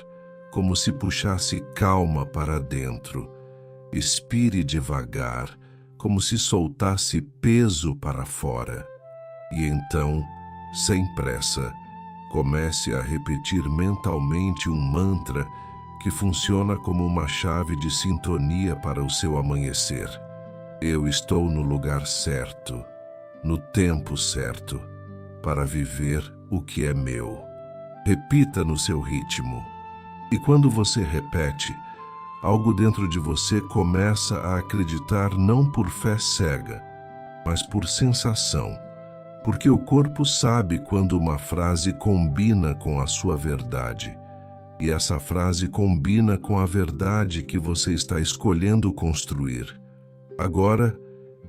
como se puxasse calma para dentro. Expire devagar, como se soltasse peso para fora. E então, sem pressa, comece a repetir mentalmente um mantra que funciona como uma chave de sintonia para o seu amanhecer. Eu estou no lugar certo, no tempo certo, para viver o que é meu. Repita no seu ritmo. E quando você repete, algo dentro de você começa a acreditar não por fé cega, mas por sensação. Porque o corpo sabe quando uma frase combina com a sua verdade. E essa frase combina com a verdade que você está escolhendo construir. Agora,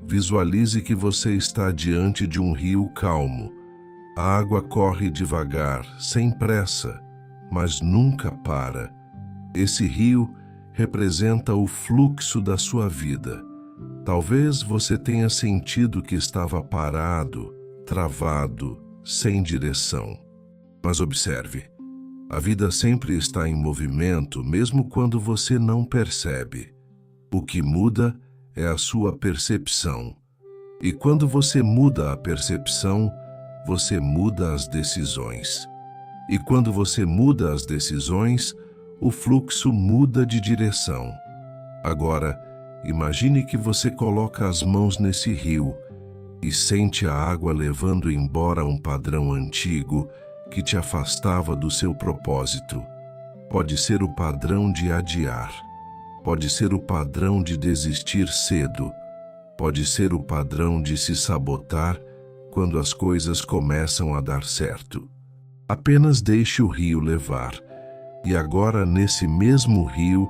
visualize que você está diante de um rio calmo. A água corre devagar, sem pressa, mas nunca para. Esse rio representa o fluxo da sua vida. Talvez você tenha sentido que estava parado, travado, sem direção. Mas observe, a vida sempre está em movimento, mesmo quando você não percebe. O que muda é a sua percepção. E quando você muda a percepção, você muda as decisões. E quando você muda as decisões, o fluxo muda de direção. Agora, imagine que você coloca as mãos nesse rio e sente a água levando embora um padrão antigo que te afastava do seu propósito. Pode ser o padrão de adiar. Pode ser o padrão de desistir cedo. Pode ser o padrão de se sabotar quando as coisas começam a dar certo. Apenas deixe o rio levar. E agora, nesse mesmo rio,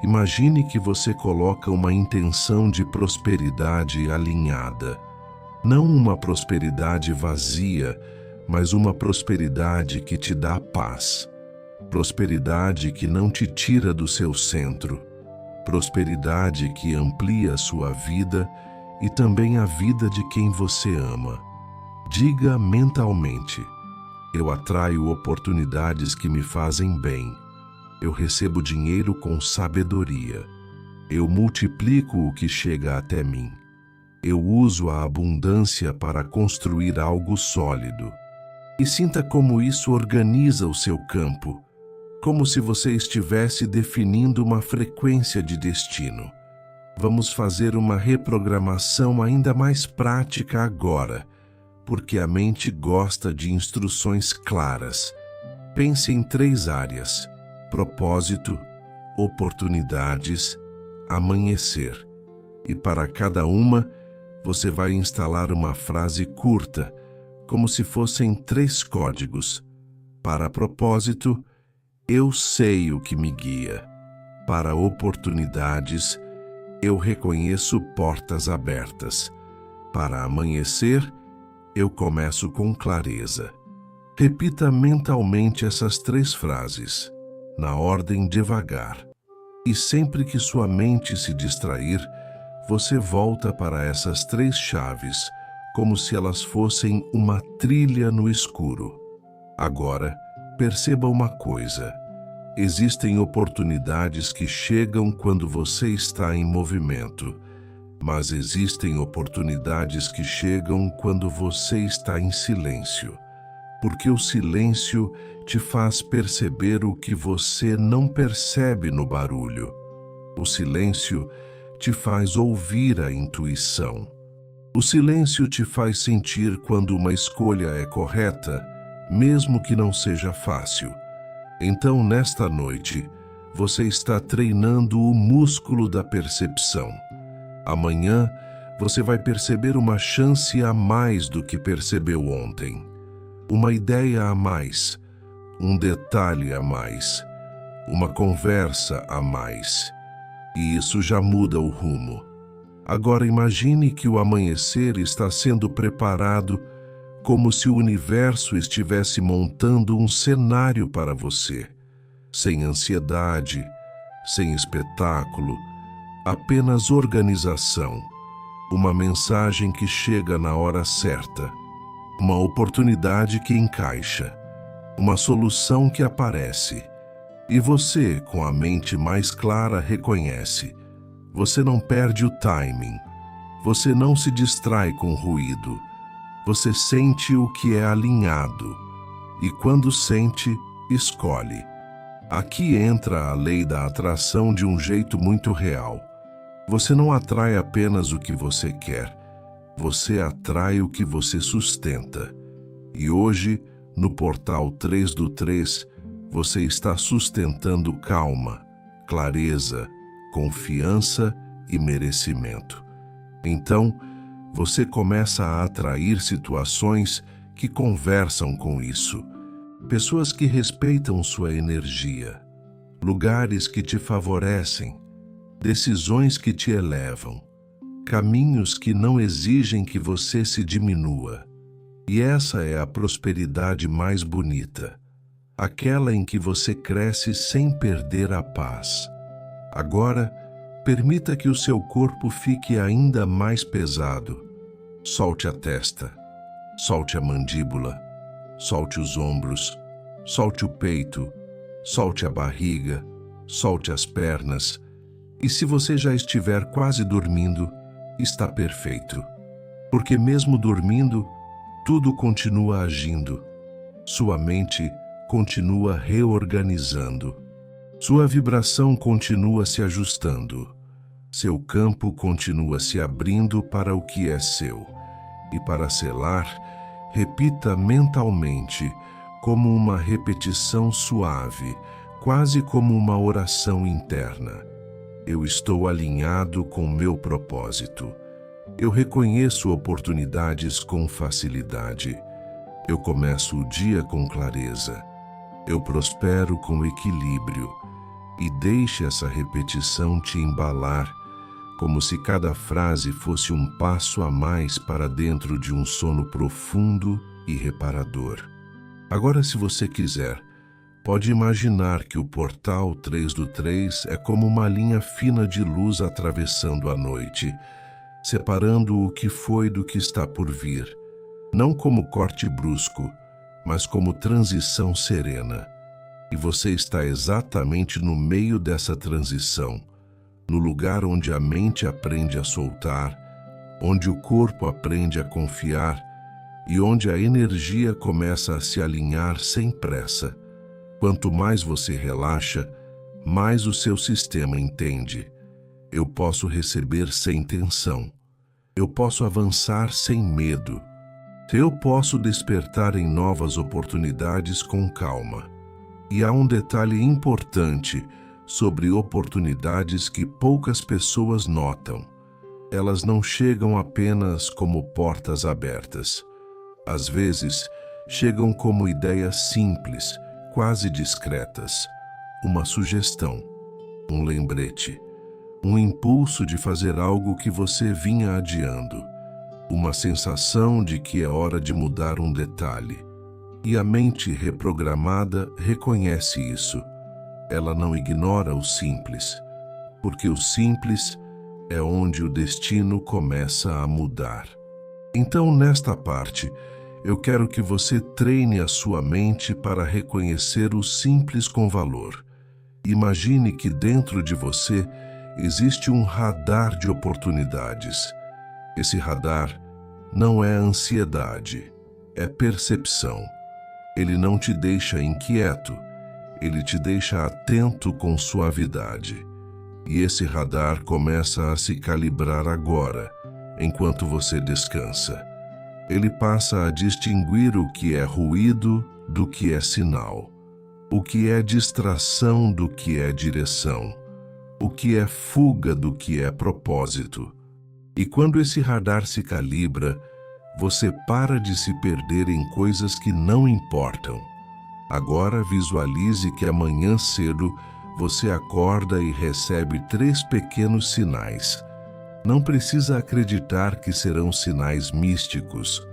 imagine que você coloca uma intenção de prosperidade alinhada. Não uma prosperidade vazia, mas uma prosperidade que te dá paz. Prosperidade que não te tira do seu centro. Prosperidade que amplia a sua vida e também a vida de quem você ama. Diga mentalmente: eu atraio oportunidades que me fazem bem. Eu recebo dinheiro com sabedoria. Eu multiplico o que chega até mim. Eu uso a abundância para construir algo sólido. E sinta como isso organiza o seu campo, como se você estivesse definindo uma frequência de destino. Vamos fazer uma reprogramação ainda mais prática agora, porque a mente gosta de instruções claras. Pense em 3 áreas: propósito, oportunidades, amanhecer. E para cada uma, você vai instalar uma frase curta, como se fossem 3 códigos. Para propósito, eu sei o que me guia. Para oportunidades, eu reconheço portas abertas. Para amanhecer, eu começo com clareza. Repita mentalmente essas 3 frases, na ordem devagar. E sempre que sua mente se distrair, você volta para essas 3 chaves, como se elas fossem uma trilha no escuro. Agora, perceba uma coisa: existem oportunidades que chegam quando você está em movimento, mas existem oportunidades que chegam quando você está em silêncio, porque o silêncio te faz perceber o que você não percebe no barulho. O silêncio te faz ouvir a intuição. O silêncio te faz sentir quando uma escolha é correta, mesmo que não seja fácil. Então, nesta noite, você está treinando o músculo da percepção. Amanhã, você vai perceber uma chance a mais do que percebeu ontem. Uma ideia a mais, um detalhe a mais, uma conversa a mais. E isso já muda o rumo. Agora imagine que o amanhecer está sendo preparado como se o universo estivesse montando um cenário para você. Sem ansiedade, sem espetáculo, apenas organização. Uma mensagem que chega na hora certa. Uma oportunidade que encaixa. Uma solução que aparece. E você, com a mente mais clara, reconhece. Você não perde o timing. Você não se distrai com ruído. Você sente o que é alinhado. E quando sente, escolhe. Aqui entra a lei da atração de um jeito muito real. Você não atrai apenas o que você quer. Você atrai o que você sustenta. E hoje, no portal 3 do 3, você está sustentando calma, clareza, confiança e merecimento. Então, você começa a atrair situações que conversam com isso. Pessoas que respeitam sua energia. Lugares que te favorecem. Decisões que te elevam. Caminhos que não exigem que você se diminua. E essa é a prosperidade mais bonita. Aquela em que você cresce sem perder a paz. Agora, permita que o seu corpo fique ainda mais pesado. Solte a testa, solte a mandíbula, solte os ombros, solte o peito, solte a barriga, solte as pernas. E se você já estiver quase dormindo, está perfeito. Porque mesmo dormindo, tudo continua agindo. Sua mente continua reorganizando. Sua vibração continua se ajustando. Seu campo continua se abrindo para o que é seu. E para selar, repita mentalmente, como uma repetição suave, quase como uma oração interna. Eu estou alinhado com meu propósito. Eu reconheço oportunidades com facilidade. Eu começo o dia com clareza. Eu prospero com equilíbrio. E deixe essa repetição te embalar, como se cada frase fosse um passo a mais para dentro de um sono profundo e reparador. Agora, se você quiser, pode imaginar que o portal 3 do 3 é como uma linha fina de luz atravessando a noite, separando o que foi do que está por vir, não como corte brusco, mas como transição serena. E você está exatamente no meio dessa transição, no lugar onde a mente aprende a soltar, onde o corpo aprende a confiar e onde a energia começa a se alinhar sem pressa. Quanto mais você relaxa, mais o seu sistema entende. Eu posso receber sem tensão. Eu posso avançar sem medo. Eu posso despertar em novas oportunidades com calma. E há um detalhe importante sobre oportunidades que poucas pessoas notam. Elas não chegam apenas como portas abertas. Às vezes, chegam como ideias simples, quase discretas. Uma sugestão, um lembrete, um impulso de fazer algo que você vinha adiando, uma sensação de que é hora de mudar um detalhe. E a mente reprogramada reconhece isso. Ela não ignora o simples, porque o simples é onde o destino começa a mudar. Então, nesta parte, eu quero que você treine a sua mente para reconhecer o simples com valor. Imagine que dentro de você existe um radar de oportunidades. Esse radar não é ansiedade, é percepção. Ele não te deixa inquieto, ele te deixa atento com suavidade. E esse radar começa a se calibrar agora, enquanto você descansa. Ele passa a distinguir o que é ruído do que é sinal, o que é distração do que é direção, o que é fuga do que é propósito. E quando esse radar se calibra, você para de se perder em coisas que não importam. Agora visualize que amanhã cedo você acorda e recebe 3 pequenos sinais. Não precisa acreditar que serão sinais místicos.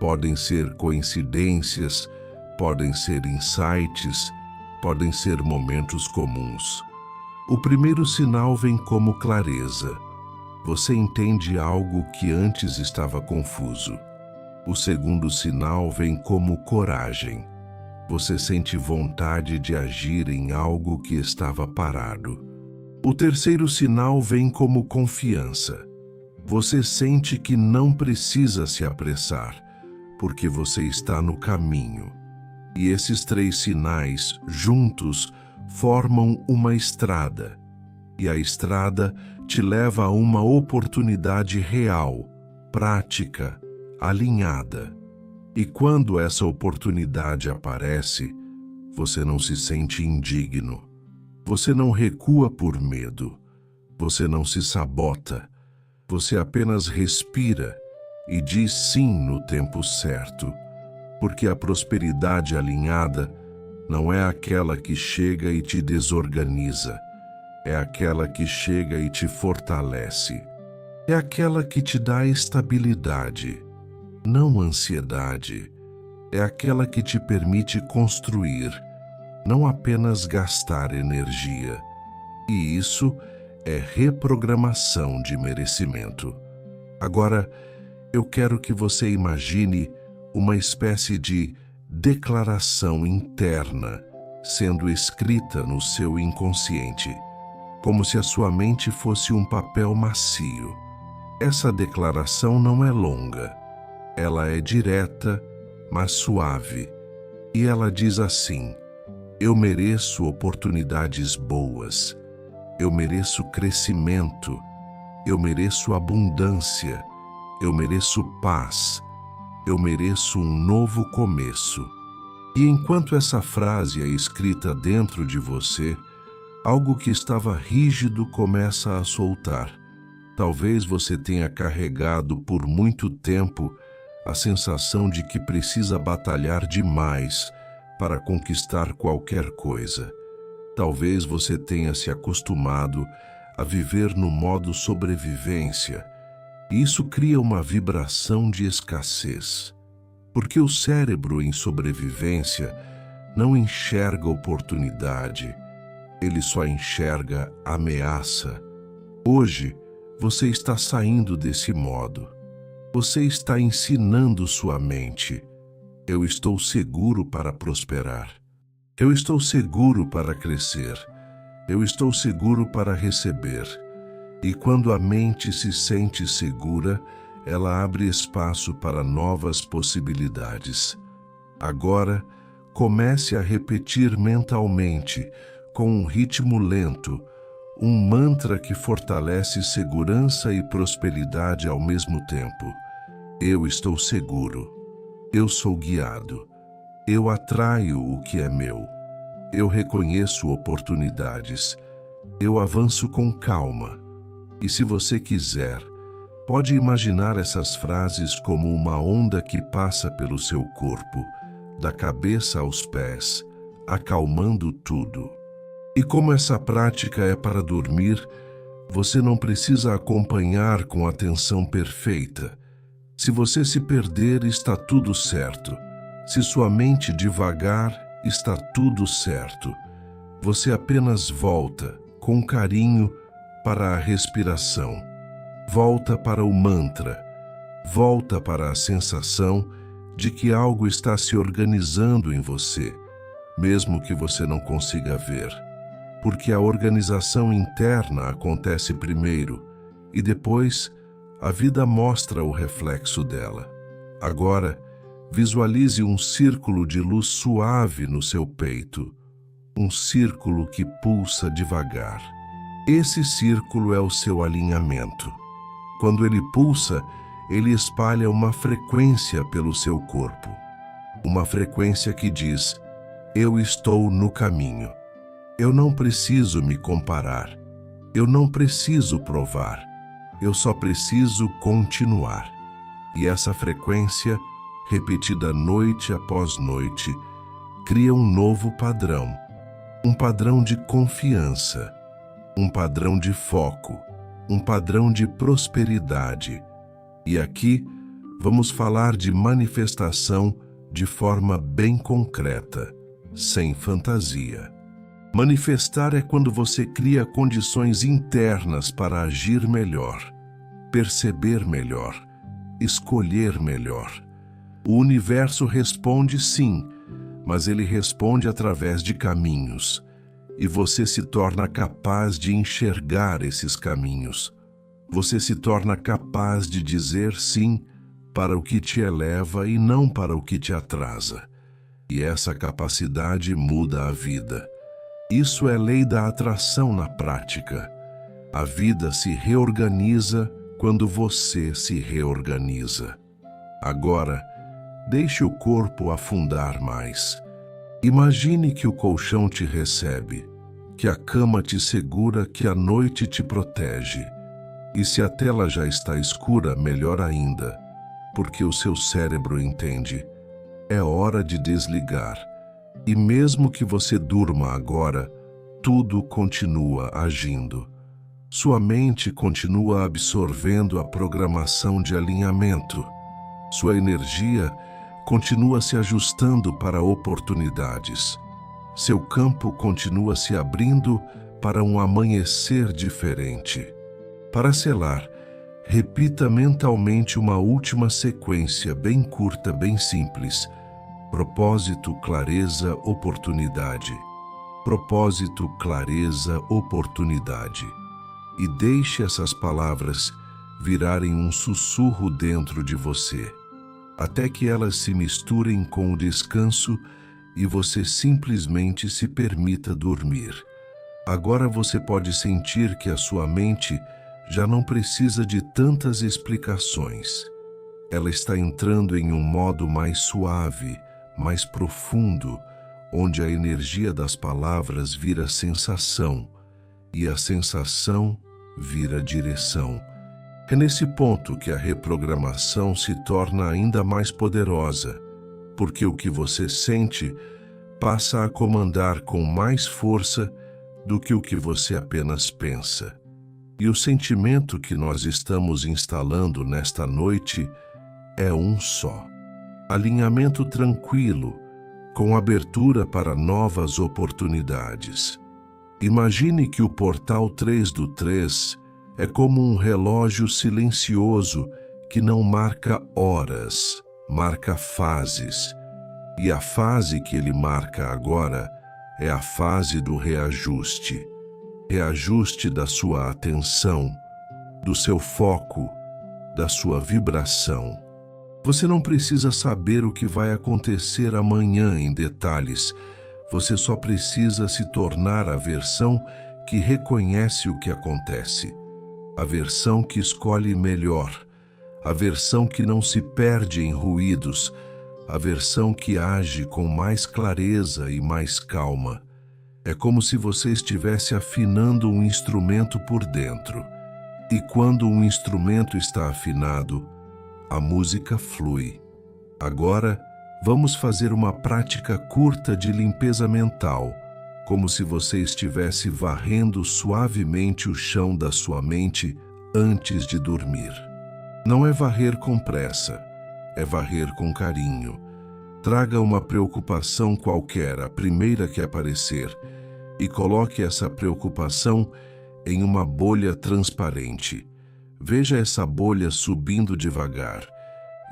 Podem ser coincidências, podem ser insights, podem ser momentos comuns. O primeiro sinal vem como clareza. Você entende algo que antes estava confuso. O segundo sinal vem como coragem. Você sente vontade de agir em algo que estava parado. O terceiro sinal vem como confiança. Você sente que não precisa se apressar, porque você está no caminho. E esses 3 sinais, juntos, formam uma estrada. E a estrada te leva a uma oportunidade real, prática, alinhada. E quando essa oportunidade aparece, você não se sente indigno. Você não recua por medo. Você não se sabota. Você apenas respira e diz sim no tempo certo. Porque a prosperidade alinhada não é aquela que chega e te desorganiza. É aquela que chega e te fortalece. É aquela que te dá estabilidade, não ansiedade. É aquela que te permite construir, não apenas gastar energia. E isso é reprogramação de merecimento. Agora, eu quero que você imagine uma espécie de declaração interna sendo escrita no seu inconsciente, como se a sua mente fosse um papel macio. Essa declaração não é longa, ela é direta, mas suave, e ela diz assim: eu mereço oportunidades boas, eu mereço crescimento, eu mereço abundância, eu mereço paz, eu mereço um novo começo. E enquanto essa frase é escrita dentro de você, algo que estava rígido começa a soltar. Talvez você tenha carregado por muito tempo a sensação de que precisa batalhar demais para conquistar qualquer coisa. Talvez você tenha se acostumado a viver no modo sobrevivência, e isso cria uma vibração de escassez. Porque o cérebro em sobrevivência não enxerga oportunidade, ele só enxerga ameaça. Hoje, você está saindo desse modo. Você está ensinando sua mente: eu estou seguro para prosperar. Eu estou seguro para crescer. Eu estou seguro para receber. E quando a mente se sente segura, ela abre espaço para novas possibilidades. Agora, comece a repetir mentalmente, com um ritmo lento, um mantra que fortalece segurança e prosperidade ao mesmo tempo. Eu estou seguro. Eu sou guiado. Eu atraio o que é meu. Eu reconheço oportunidades. Eu avanço com calma. E se você quiser, pode imaginar essas frases como uma onda que passa pelo seu corpo, da cabeça aos pés, acalmando tudo. E como essa prática é para dormir, você não precisa acompanhar com atenção perfeita. Se você se perder, está tudo certo. Se sua mente divagar, está tudo certo. Você apenas volta, com carinho, para a respiração. Volta para o mantra. Volta para a sensação de que algo está se organizando em você, mesmo que você não consiga ver. Porque a organização interna acontece primeiro e depois a vida mostra o reflexo dela. Agora, visualize um círculo de luz suave no seu peito, um círculo que pulsa devagar. Esse círculo é o seu alinhamento. Quando ele pulsa, ele espalha uma frequência pelo seu corpo. Uma frequência que diz: eu estou no caminho. Eu não preciso me comparar. Eu não preciso provar. Eu só preciso continuar. E essa frequência, repetida noite após noite, cria um novo padrão. Um padrão de confiança. Um padrão de foco. Um padrão de prosperidade. E aqui, vamos falar de manifestação de forma bem concreta, sem fantasia. Manifestar é quando você cria condições internas para agir melhor, perceber melhor, escolher melhor. O universo responde sim, mas ele responde através de caminhos, e você se torna capaz de enxergar esses caminhos. Você se torna capaz de dizer sim para o que te eleva e não para o que te atrasa. E essa capacidade muda a vida. Isso é lei da atração na prática. A vida se reorganiza quando você se reorganiza. Agora, deixe o corpo afundar mais. Imagine que o colchão te recebe, que a cama te segura, que a noite te protege. E se a tela já está escura, melhor ainda, porque o seu cérebro entende. É hora de desligar. E mesmo que você durma agora, tudo continua agindo. Sua mente continua absorvendo a programação de alinhamento. Sua energia continua se ajustando para oportunidades. Seu campo continua se abrindo para um amanhecer diferente. Para selar, repita mentalmente uma última sequência bem curta, bem simples. Propósito, clareza, oportunidade. Propósito, clareza, oportunidade. E deixe essas palavras virarem um sussurro dentro de você, até que elas se misturem com o descanso e você simplesmente se permita dormir. Agora você pode sentir que a sua mente já não precisa de tantas explicações. Ela está entrando em um modo mais suave, mais profundo, onde a energia das palavras vira sensação e a sensação vira direção. É nesse ponto que a reprogramação se torna ainda mais poderosa, porque o que você sente passa a comandar com mais força do que o que você apenas pensa. E o sentimento que nós estamos instalando nesta noite é um só. Alinhamento tranquilo, com abertura para novas oportunidades. Imagine que o portal 3 do 3 é como um relógio silencioso que não marca horas, marca fases. E a fase que ele marca agora é a fase do reajuste. Reajuste da sua atenção, do seu foco, da sua vibração. Você não precisa saber o que vai acontecer amanhã em detalhes. Você só precisa se tornar a versão que reconhece o que acontece, a versão que escolhe melhor, a versão que não se perde em ruídos, a versão que age com mais clareza e mais calma. É como se você estivesse afinando um instrumento por dentro. E quando um instrumento está afinado, a música flui. Agora, vamos fazer uma prática curta de limpeza mental, como se você estivesse varrendo suavemente o chão da sua mente antes de dormir. Não é varrer com pressa, é varrer com carinho. Traga uma preocupação qualquer, a primeira que aparecer, e coloque essa preocupação em uma bolha transparente. Veja essa bolha subindo devagar,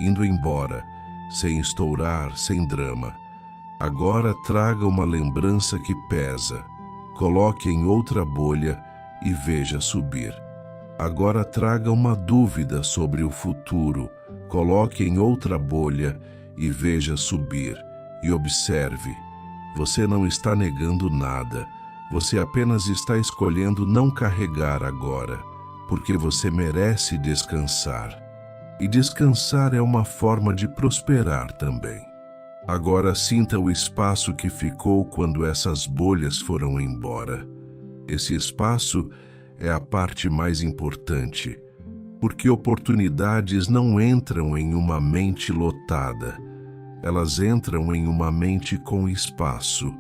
indo embora, sem estourar, sem drama. Agora traga uma lembrança que pesa. Coloque em outra bolha e veja subir. Agora traga uma dúvida sobre o futuro. Coloque em outra bolha e veja subir. E observe. Você não está negando nada. Você apenas está escolhendo não carregar agora, porque você merece descansar. E descansar é uma forma de prosperar também. Agora sinta o espaço que ficou quando essas bolhas foram embora. Esse espaço é a parte mais importante, porque oportunidades não entram em uma mente lotada. Elas entram em uma mente com espaço.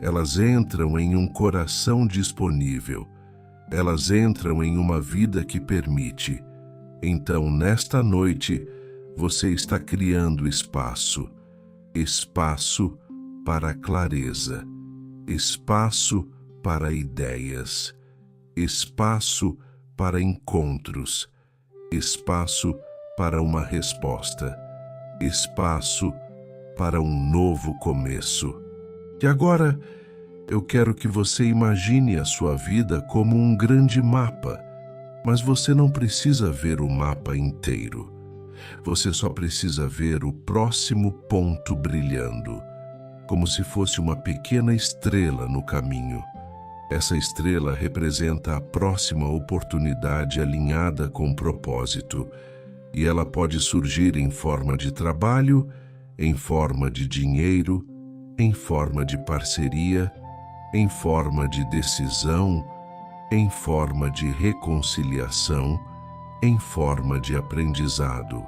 Elas entram em um coração disponível. Elas entram em uma vida que permite. Então, nesta noite, você está criando espaço. Espaço para a clareza. Espaço para ideias. Espaço para encontros. Espaço para uma resposta. Espaço para um novo começo. E agora, eu quero que você imagine a sua vida como um grande mapa, mas você não precisa ver o mapa inteiro. Você só precisa ver o próximo ponto brilhando, como se fosse uma pequena estrela no caminho. Essa estrela representa a próxima oportunidade alinhada com propósito, e ela pode surgir em forma de trabalho, em forma de dinheiro, em forma de parceria, em forma de decisão, em forma de reconciliação, em forma de aprendizado.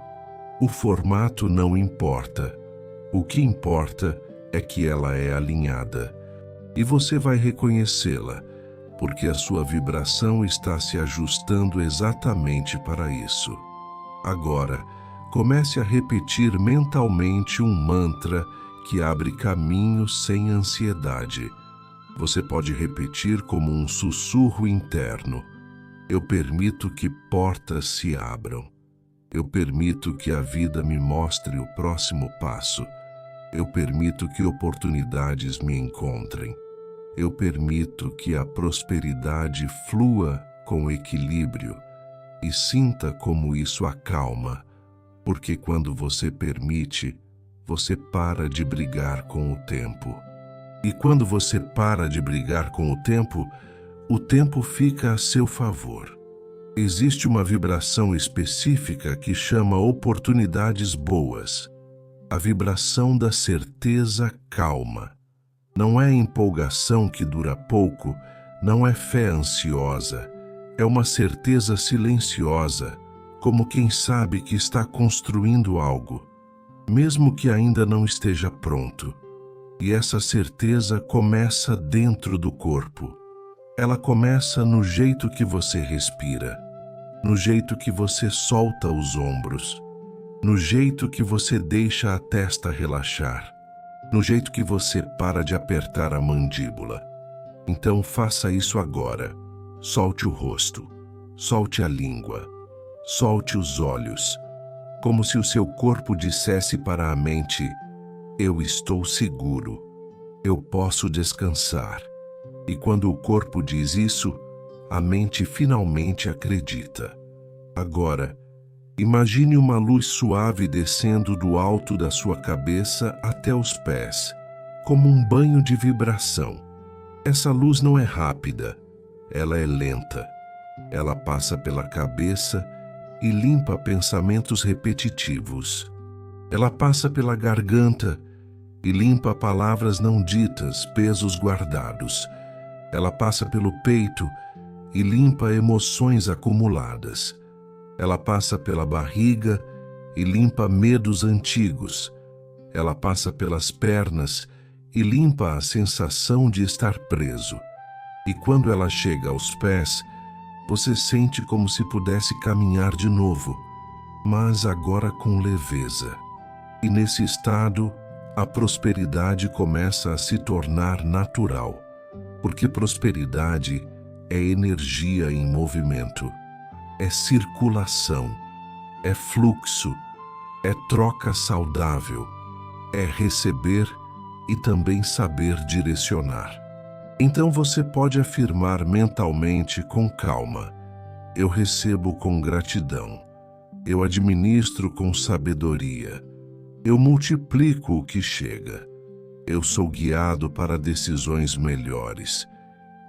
O formato não importa. O que importa é que ela é alinhada. E você vai reconhecê-la, porque a sua vibração está se ajustando exatamente para isso. Agora, comece a repetir mentalmente um mantra que abre caminho sem ansiedade. Você pode repetir como um sussurro interno. Eu permito que portas se abram. Eu permito que a vida me mostre o próximo passo. Eu permito que oportunidades me encontrem. Eu permito que a prosperidade flua com equilíbrio. E sinta como isso acalma, porque quando você permite, você para de brigar com o tempo. E quando você para de brigar com o tempo fica a seu favor. Existe uma vibração específica que chama oportunidades boas. A vibração da certeza calma. Não é empolgação que dura pouco, não é fé ansiosa. É uma certeza silenciosa, como quem sabe que está construindo algo, mesmo que ainda não esteja pronto. E essa certeza começa dentro do corpo. Ela começa no jeito que você respira, no jeito que você solta os ombros, no jeito que você deixa a testa relaxar, no jeito que você para de apertar a mandíbula. Então faça isso agora. Solte o rosto, solte a língua, solte os olhos, como se o seu corpo dissesse para a mente: eu estou seguro, eu posso descansar. E quando o corpo diz isso, a mente finalmente acredita. Agora, imagine uma luz suave descendo do alto da sua cabeça até os pés, como um banho de vibração. Essa luz não é rápida, ela é lenta. Ela passa pela cabeça e limpa pensamentos repetitivos. Ela passa pela garganta e limpa palavras não ditas, pesos guardados. Ela passa pelo peito e limpa emoções acumuladas. Ela passa pela barriga e limpa medos antigos. Ela passa pelas pernas e limpa a sensação de estar preso. E quando ela chega aos pés, você sente como se pudesse caminhar de novo, mas agora com leveza. E nesse estado, a prosperidade começa a se tornar natural, porque prosperidade é energia em movimento, é circulação, é fluxo, é troca saudável, é receber e também saber direcionar. Então você pode afirmar mentalmente com calma: eu recebo com gratidão, eu administro com sabedoria, eu multiplico o que chega, eu sou guiado para decisões melhores.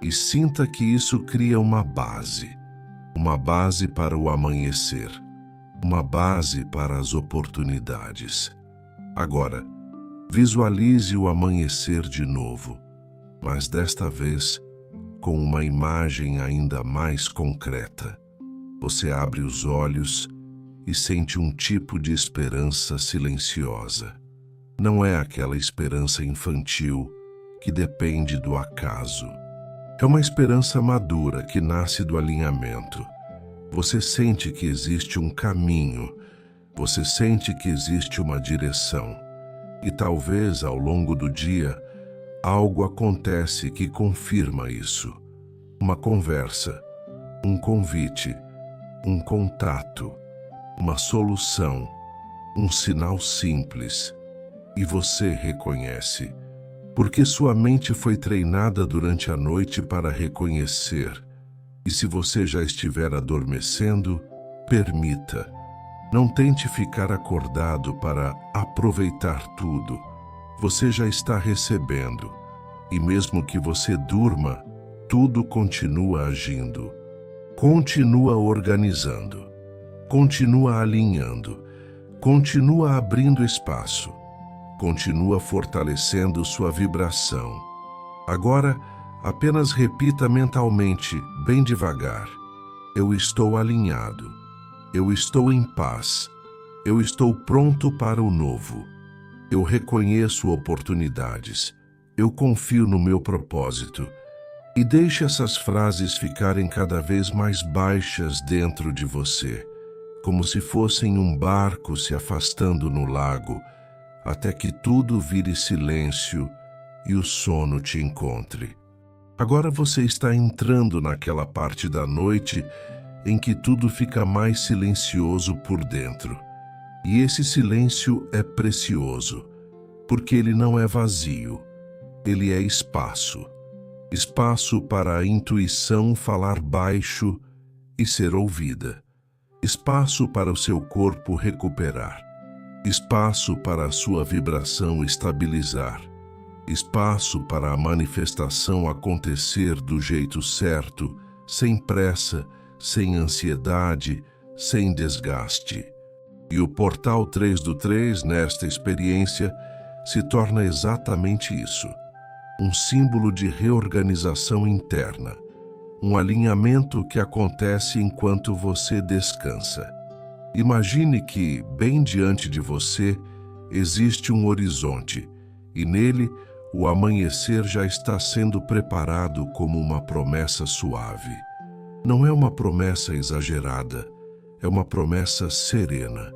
E sinta que isso cria uma base para o amanhecer, uma base para as oportunidades. Agora, visualize o amanhecer de novo, mas desta vez com uma imagem ainda mais concreta. Você abre os olhos e sente um tipo de esperança silenciosa. Não é aquela esperança infantil que depende do acaso. É uma esperança madura que nasce do alinhamento. Você sente que existe um caminho, você sente que existe uma direção. E talvez ao longo do dia, algo acontece que confirma isso. Uma conversa, um convite, um contato, uma solução, um sinal simples. E você reconhece, porque sua mente foi treinada durante a noite para reconhecer. E se você já estiver adormecendo, permita. Não tente ficar acordado para aproveitar tudo. Você já está recebendo. E mesmo que você durma, tudo continua agindo. Continua organizando. Continua alinhando. Continua abrindo espaço. Continua fortalecendo sua vibração. Agora, apenas repita mentalmente, bem devagar: eu estou alinhado, eu estou em paz, eu estou pronto para o novo, eu reconheço oportunidades, eu confio no meu propósito. E deixe essas frases ficarem cada vez mais baixas dentro de você, como se fossem um barco se afastando no lago, até que tudo vire silêncio e o sono te encontre. Agora você está entrando naquela parte da noite em que tudo fica mais silencioso por dentro. E esse silêncio é precioso, porque ele não é vazio, ele é espaço. Espaço para a intuição falar baixo e ser ouvida. Espaço para o seu corpo recuperar. Espaço para a sua vibração estabilizar. Espaço para a manifestação acontecer do jeito certo, sem pressa, sem ansiedade, sem desgaste. E o portal 3 do 3, nesta experiência, se torna exatamente isso. Um símbolo de reorganização interna. Um alinhamento que acontece enquanto você descansa. Imagine que, bem diante de você, existe um horizonte, e nele o amanhecer já está sendo preparado como uma promessa suave. Não é uma promessa exagerada, é uma promessa serena.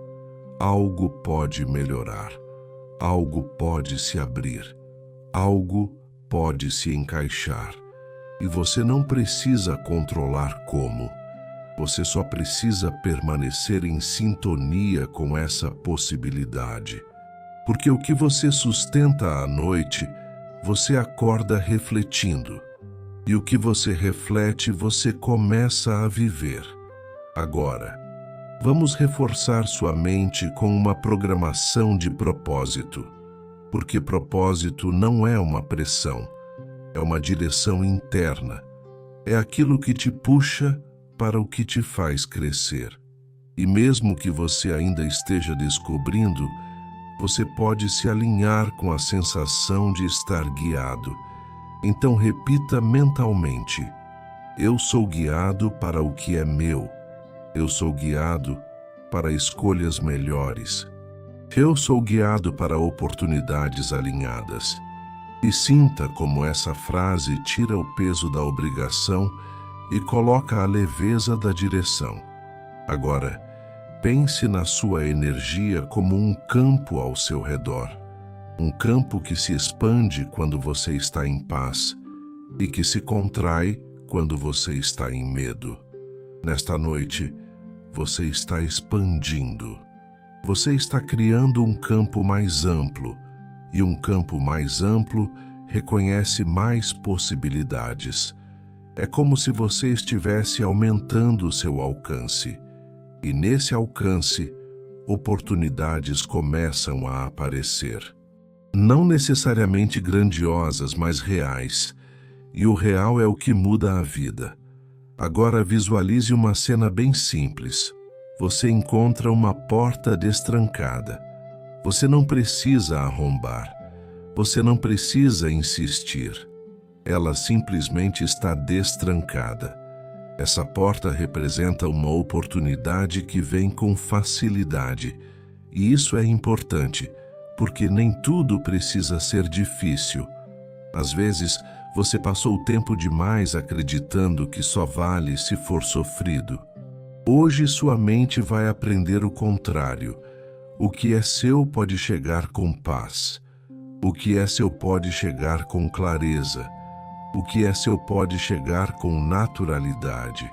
Algo pode melhorar, algo pode se abrir, algo pode se encaixar. E você não precisa controlar como. Você só precisa permanecer em sintonia com essa possibilidade. Porque o que você sustenta à noite, você acorda refletindo. E o que você reflete, você começa a viver. Agora, Vamos reforçar sua mente com uma programação de propósito, porque propósito não é uma pressão, é uma direção interna. É aquilo que te puxa para o que te faz crescer. E mesmo que você ainda esteja descobrindo, você pode se alinhar com a sensação de estar guiado. Então repita mentalmente: eu sou guiado para o que é meu. Eu sou guiado para escolhas melhores. Eu sou guiado para oportunidades alinhadas. E sinta como essa frase tira o peso da obrigação e coloca a leveza da direção. Agora, pense na sua energia como um campo ao seu redor. Um campo que se expande quando você está em paz e que se contrai quando você está em medo. Nesta noite, você está expandindo. Você está criando um campo mais amplo, e um campo mais amplo reconhece mais possibilidades. É como se você estivesse aumentando o seu alcance. E nesse alcance, oportunidades começam a aparecer. Não necessariamente grandiosas, mas reais. E o real é o que muda a vida. Agora visualize uma cena bem simples. Você encontra uma porta destrancada. Você não precisa arrombar. Você não precisa insistir. Ela simplesmente está destrancada. Essa porta representa uma oportunidade que vem com facilidade. E isso é importante, porque nem tudo precisa ser difícil. Às vezes, você passou tempo demais acreditando que só vale se for sofrido. Hoje sua mente vai aprender o contrário. O que é seu pode chegar com paz. O que é seu pode chegar com clareza. O que é seu pode chegar com naturalidade.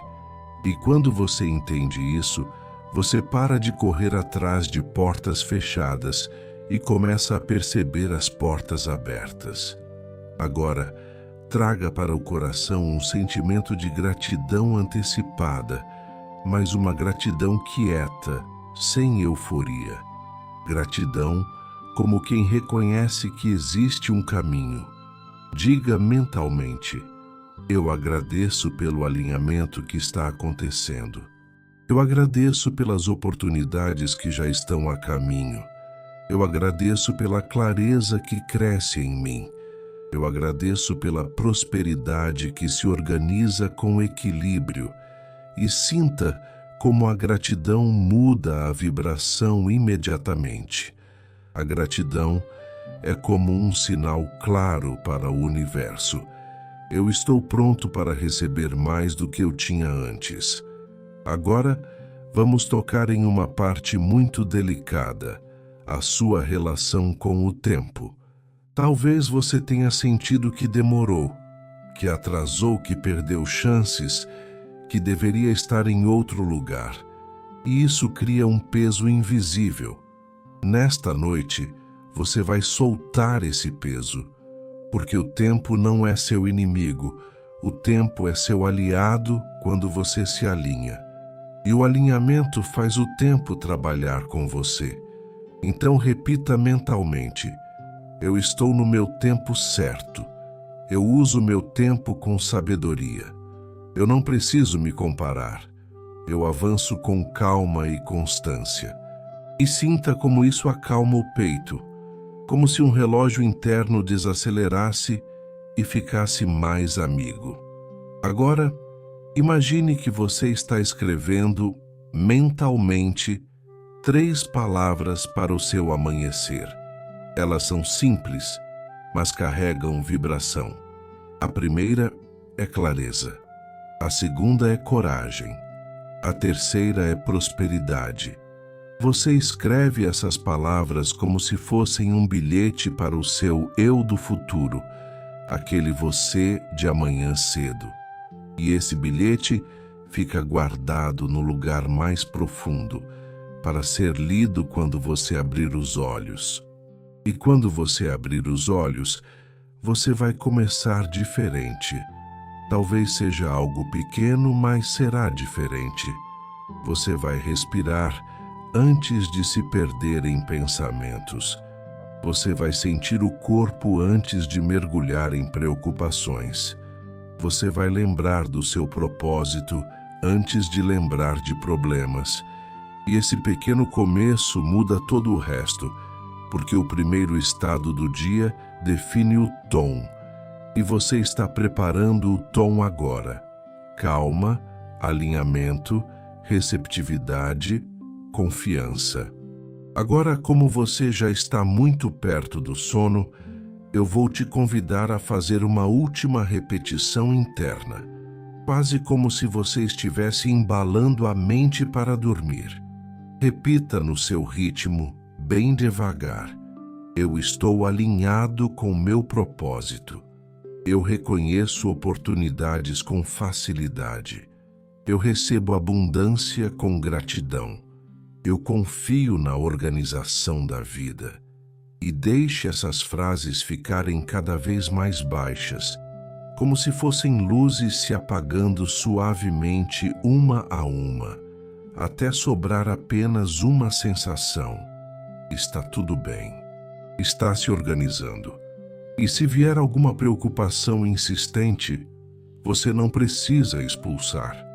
E quando você entende isso, você para de correr atrás de portas fechadas e começa a perceber as portas abertas. Agora, traga para o coração um sentimento de gratidão antecipada, mas uma gratidão quieta, sem euforia. Gratidão como quem reconhece que existe um caminho. Diga mentalmente: eu agradeço pelo alinhamento que está acontecendo. Eu agradeço pelas oportunidades que já estão a caminho. Eu agradeço pela clareza que cresce em mim. Eu agradeço pela prosperidade que se organiza com equilíbrio. E sinta como a gratidão muda a vibração imediatamente. A gratidão é como um sinal claro para o universo. Eu estou pronto para receber mais do que eu tinha antes. Agora, vamos tocar em uma parte muito delicada, a sua relação com o tempo. Talvez você tenha sentido que demorou, que atrasou, que perdeu chances, que deveria estar em outro lugar. E isso cria um peso invisível. Nesta noite, você vai soltar esse peso, porque o tempo não é seu inimigo, o tempo é seu aliado quando você se alinha. E o alinhamento faz o tempo trabalhar com você. Então repita mentalmente: eu estou no meu tempo certo. Eu uso meu tempo com sabedoria. Eu não preciso me comparar. Eu avanço com calma e constância. E sinta como isso acalma o peito, como se um relógio interno desacelerasse e ficasse mais amigo. Agora, imagine que você está escrevendo mentalmente 3 palavras para o seu amanhecer. Elas são simples, mas carregam vibração. A primeira é clareza. A segunda é coragem. A terceira é prosperidade. Você escreve essas palavras como se fossem um bilhete para o seu eu do futuro, aquele você de amanhã cedo. E esse bilhete fica guardado no lugar mais profundo, para ser lido quando você abrir os olhos. E quando você abrir os olhos, você vai começar diferente. Talvez seja algo pequeno, mas será diferente. Você vai respirar antes de se perder em pensamentos. Você vai sentir o corpo antes de mergulhar em preocupações. Você vai lembrar do seu propósito antes de lembrar de problemas. E esse pequeno começo muda todo o resto, porque o primeiro estado do dia define o tom. E você está preparando o tom agora. Calma, alinhamento, receptividade, confiança. Agora, como você já está muito perto do sono, eu vou te convidar a fazer uma última repetição interna, quase como se você estivesse embalando a mente para dormir. Repita no seu ritmo, bem devagar. Eu estou alinhado com meu propósito. Eu reconheço oportunidades com facilidade. Eu recebo abundância com gratidão. Eu confio na organização da vida. E deixe essas frases ficarem cada vez mais baixas, como se fossem luzes se apagando suavemente uma a uma, até sobrar apenas uma sensação. Está tudo bem. Está se organizando. E se vier alguma preocupação insistente, você não precisa expulsar.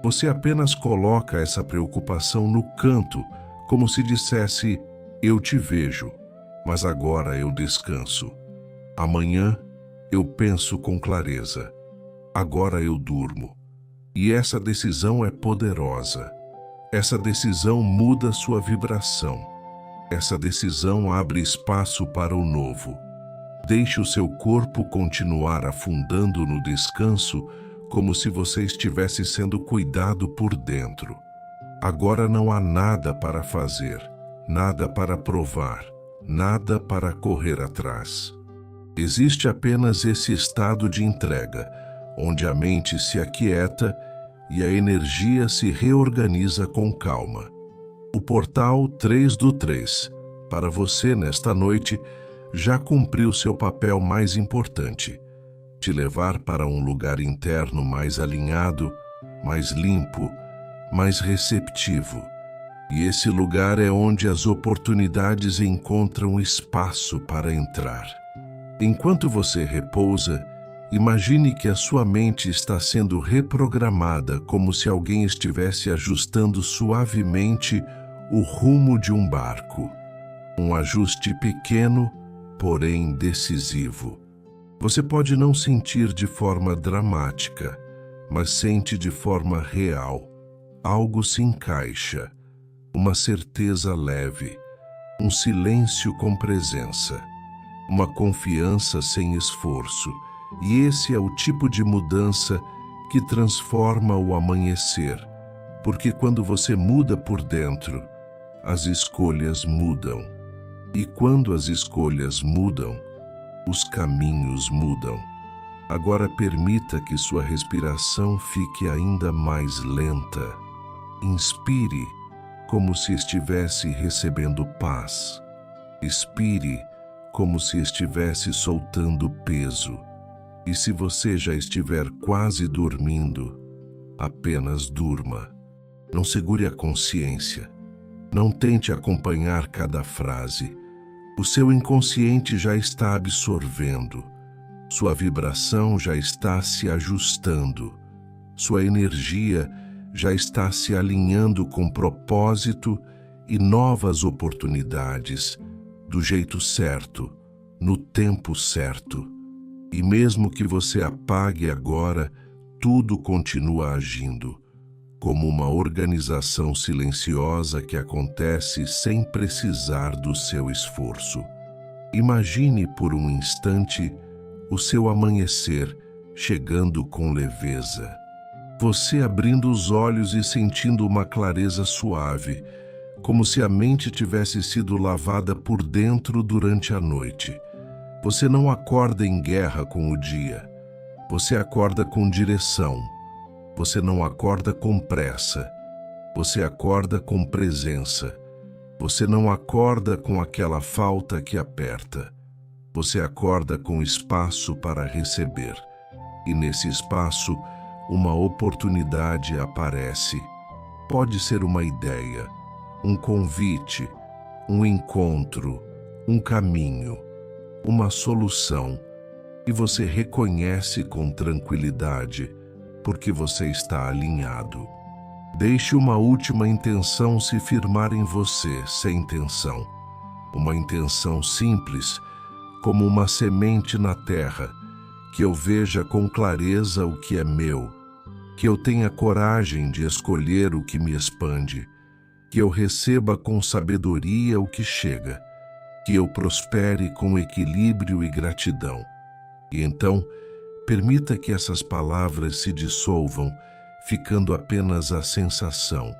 Você apenas coloca essa preocupação no canto, como se dissesse: eu te vejo, mas agora eu descanso. Amanhã eu penso com clareza. Agora eu durmo. E essa decisão é poderosa. Essa decisão muda sua vibração. Essa decisão abre espaço para o novo. Deixe o seu corpo continuar afundando no descanso, como se você estivesse sendo cuidado por dentro. Agora não há nada para fazer, nada para provar, nada para correr atrás. Existe apenas esse estado de entrega, onde a mente se aquieta e a energia se reorganiza com calma. O portal 3 do 3, para você nesta noite, já cumpriu seu papel mais importante: te levar para um lugar interno mais alinhado, mais limpo, mais receptivo. E esse lugar é onde as oportunidades encontram espaço para entrar. Enquanto você repousa, imagine que a sua mente está sendo reprogramada, como se alguém estivesse ajustando suavemente o rumo de um barco. Um ajuste pequeno, porém decisivo. Você pode não sentir de forma dramática, mas sente de forma real. Algo se encaixa, uma certeza leve, um silêncio com presença, uma confiança sem esforço. E esse é o tipo de mudança que transforma o amanhecer, porque quando você muda por dentro, as escolhas mudam. E quando as escolhas mudam, os caminhos mudam. Agora permita que sua respiração fique ainda mais lenta. Inspire como se estivesse recebendo paz. Expire como se estivesse soltando peso. E se você já estiver quase dormindo, apenas durma. Não segure a consciência. Não tente acompanhar cada frase. O seu inconsciente já está absorvendo. Sua vibração já está se ajustando. Sua energia já está se alinhando com propósito e novas oportunidades, do jeito certo, no tempo certo. E mesmo que você apague agora, tudo continua agindo, como uma organização silenciosa que acontece sem precisar do seu esforço. Imagine por um instante o seu amanhecer chegando com leveza. Você abrindo os olhos e sentindo uma clareza suave, como se a mente tivesse sido lavada por dentro durante a noite. Você não acorda em guerra com o dia. Você acorda com direção. Você não acorda com pressa. Você acorda com presença. Você não acorda com aquela falta que aperta. Você acorda com espaço para receber. E nesse espaço, uma oportunidade aparece. Pode ser uma ideia, um convite, um encontro, um caminho, uma solução, e você reconhece com tranquilidade, porque você está alinhado. Deixe uma última intenção se firmar em você sem tensão. Uma intenção simples, como uma semente na terra, que eu veja com clareza o que é meu, que eu tenha coragem de escolher o que me expande, que eu receba com sabedoria o que chega, que eu prospere com equilíbrio e gratidão. E então, permita que essas palavras se dissolvam, ficando apenas a sensação,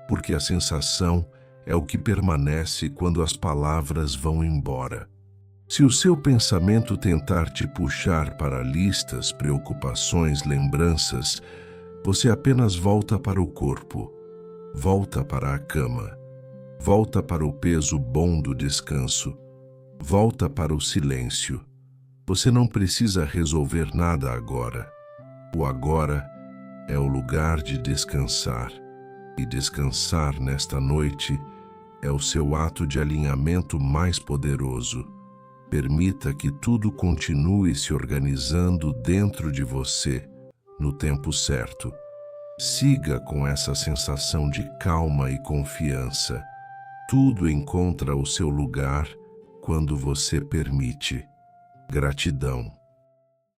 porque a sensação é o que permanece quando as palavras vão embora. Se o seu pensamento tentar te puxar para listas, preocupações, lembranças, você apenas volta para o corpo, volta para a cama, volta para o peso bom do descanso, volta para o silêncio. Você não precisa resolver nada agora. O agora é o lugar de descansar, e descansar nesta noite é o seu ato de alinhamento mais poderoso. Permita que tudo continue se organizando dentro de você, no tempo certo. Siga com essa sensação de calma e confiança. Tudo encontra o seu lugar quando você permite. Gratidão.